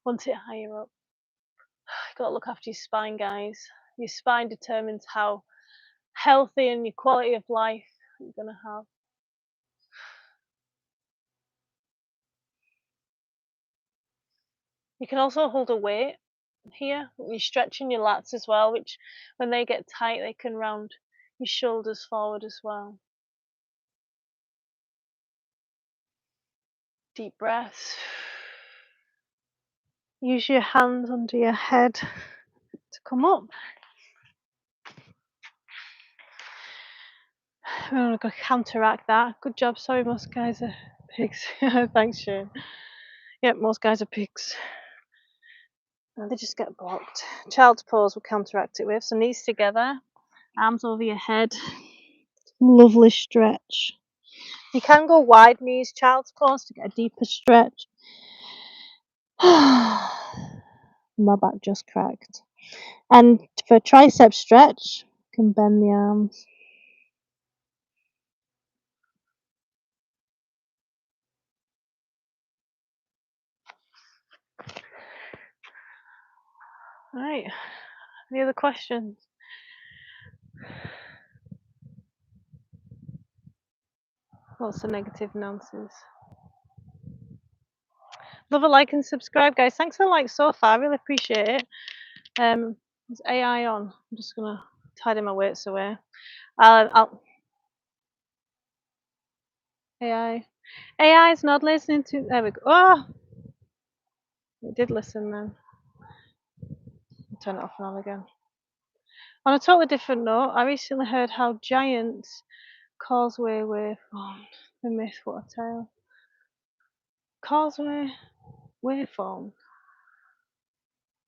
want it higher up. You've got to look after your spine, guys. Your spine determines how healthy and your quality of life you're going to have. You can also hold a weight here. You're stretching your lats as well, which when they get tight, they can round your shoulders forward as well. Deep breaths. Use your hands under your head to come up. We're going to counteract that. Good job. Sorry, most guys are pigs. Thanks, Shane. Yep, most guys are pigs. They just get blocked. Child's pose will counteract it with. So knees together, arms over your head. Lovely stretch. You can go wide knees, child's pose, to get a deeper stretch. My back just cracked. And for tricep stretch, you can bend the arms. Right. Any other questions? Lots of negative nonsense. Love a like and subscribe, guys. Thanks for the like so far. I really appreciate it. Is AI on? I'm just gonna tidy my weights away. AI is not listening to. There we go. Oh, it did listen then. I'll turn it off now again. On a totally different note, I recently heard how giants causeway waveformed. The myth, what a tale. Causeway waveformed.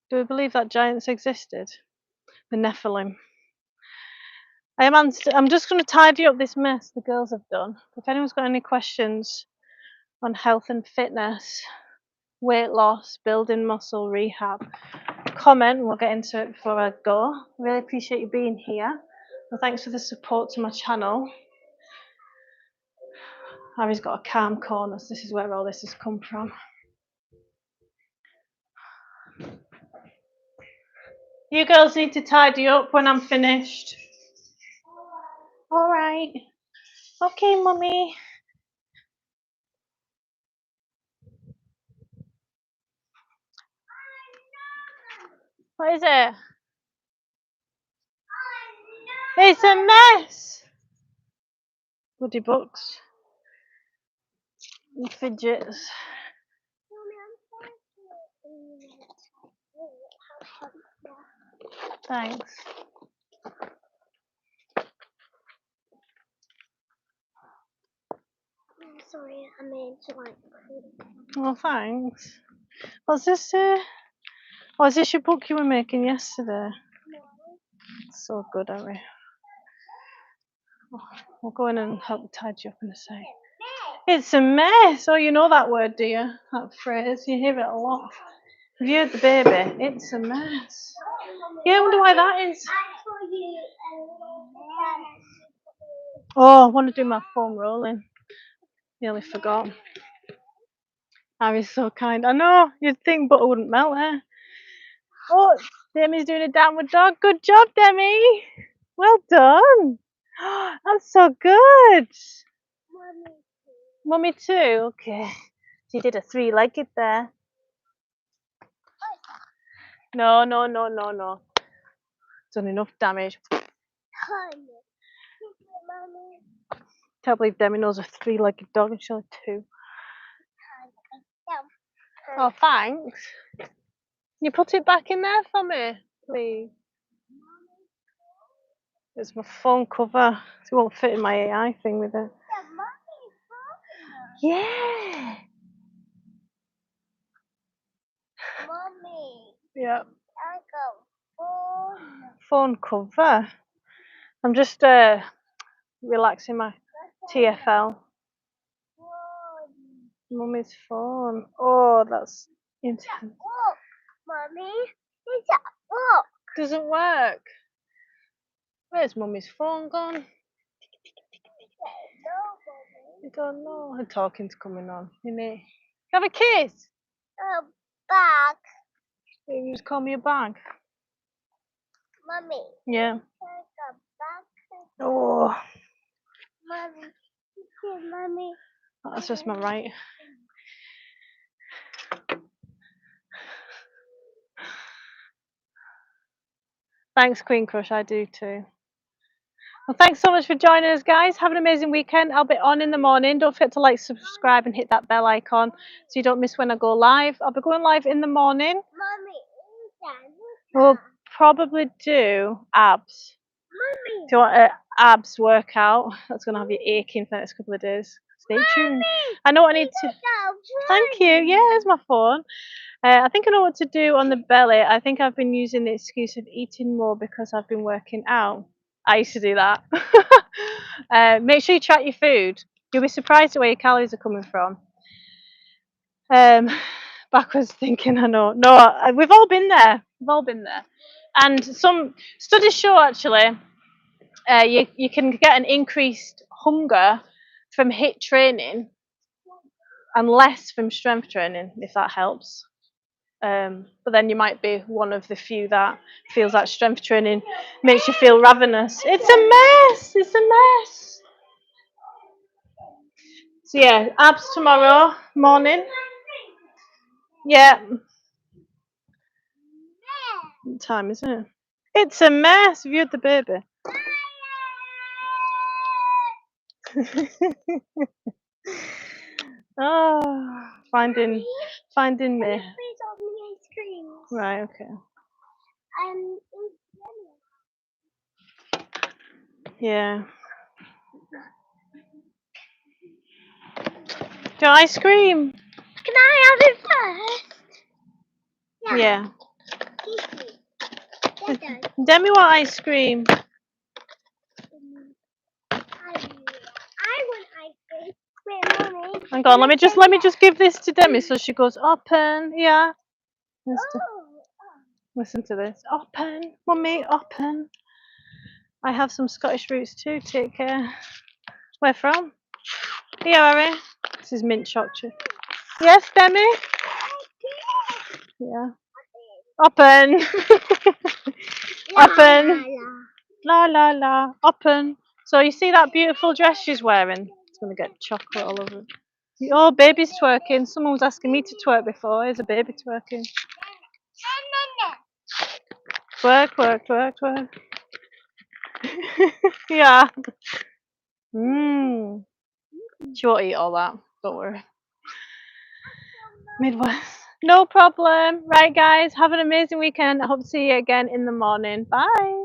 Do we believe that giants existed? The Nephilim. I'm just going to tidy up this mess the girls have done. If anyone's got any questions on health and fitness, weight loss, building muscle, rehab, comment and we'll get into it before I go. Really appreciate you being here. And thanks for the support to my channel. Harry's got a calm corner, so this is where all this has come from. You girls need to tidy up when I'm finished. All right. Okay, mummy. What is it? It's a mess. Bloody books. And fidgets. Thanks. I'm sorry, I meant to like. Oh, thanks. What's this? Oh, is this your book you were making yesterday? It's so good, Harry. Oh, we'll go in and help tidy you up in a sec. It's a mess. Oh, you know that word, do you? That phrase. You hear it a lot. Have you heard the baby? It's a mess. Yeah, I wonder why that is. Oh, I want to do my foam rolling. Nearly forgot. Harry's so kind. I know, you'd think butter wouldn't melt, eh? Oh, Demi's doing a downward dog. Good job, Demi. Well done. That's so good. Mummy too. Okay. She did a three-legged there. No. Done enough damage. Can't believe Demi knows a three-legged dog and she's only 2. Oh, thanks. Can you put it back in there for me, please? It's my phone cover. It won't fit in my AI thing with it. Yeah. Mommy, Yeah. I got Phone cover. I'm just relaxing my TFL. Mummy's phone. Oh, that's intense. Look, Mommy, it's a look. Doesn't work. Where's Mummy's phone gone? I don't know. Her talking's coming on. You know. Have a kiss. Back. You just call me a bag. Mommy. Yeah. Take a back. Oh, Mommy. that's just my right. Thanks, Queen Crush. I do too. Well, thanks so much for joining us, guys. Have an amazing weekend. I'll be on in the morning. Don't forget to like, subscribe, and hit that bell icon so you don't miss when I go live. I'll be going live in the morning. Mommy. We'll probably do abs. Mommy. If you want an abs workout, that's going to have you aching for the next couple of days. Stay tuned. I know what I need to. Thank you. Yeah, it's my phone. I think I know what to do on the belly. I think I've been using the excuse of eating more because I've been working out. I used to do that. Make sure you track your food. You'll be surprised at where your calories are coming from. Backwards thinking, I know. No, we've all been there. We've all been there. And some studies show actually you can get an increased hunger from HIIT training and less from strength training, if that helps. But then you might be one of the few that feels like strength training makes you feel ravenous. It's a mess. It's a mess. So yeah, abs tomorrow morning. Yeah. What time is it? It's a mess. Have you had the baby? Oh, finding me. Right, okay. Yeah. Do you want ice cream? Can I have it first? Yeah. Dada. Demi want ice cream. I want ice cream. Wait, Mommy. Hang on, let me just give this to Demi so she goes open. Yeah. Listen to this. Open, mummy, open. I have some Scottish roots too. Take care. Where from? Here, Harry. This is mint chocolate. Yes, Demi. Yeah. Open. Open. La la la. Open. So you see that beautiful dress she's wearing? It's gonna get chocolate all over it. Oh, baby's twerking. Someone was asking me to twerk before. Here's a baby twerking. Twerk, twerk, twerk, twerk. Yeah. Mmm. She won't eat all that. Don't worry. Midwest. No problem. Right, guys. Have an amazing weekend. I hope to see you again in the morning. Bye.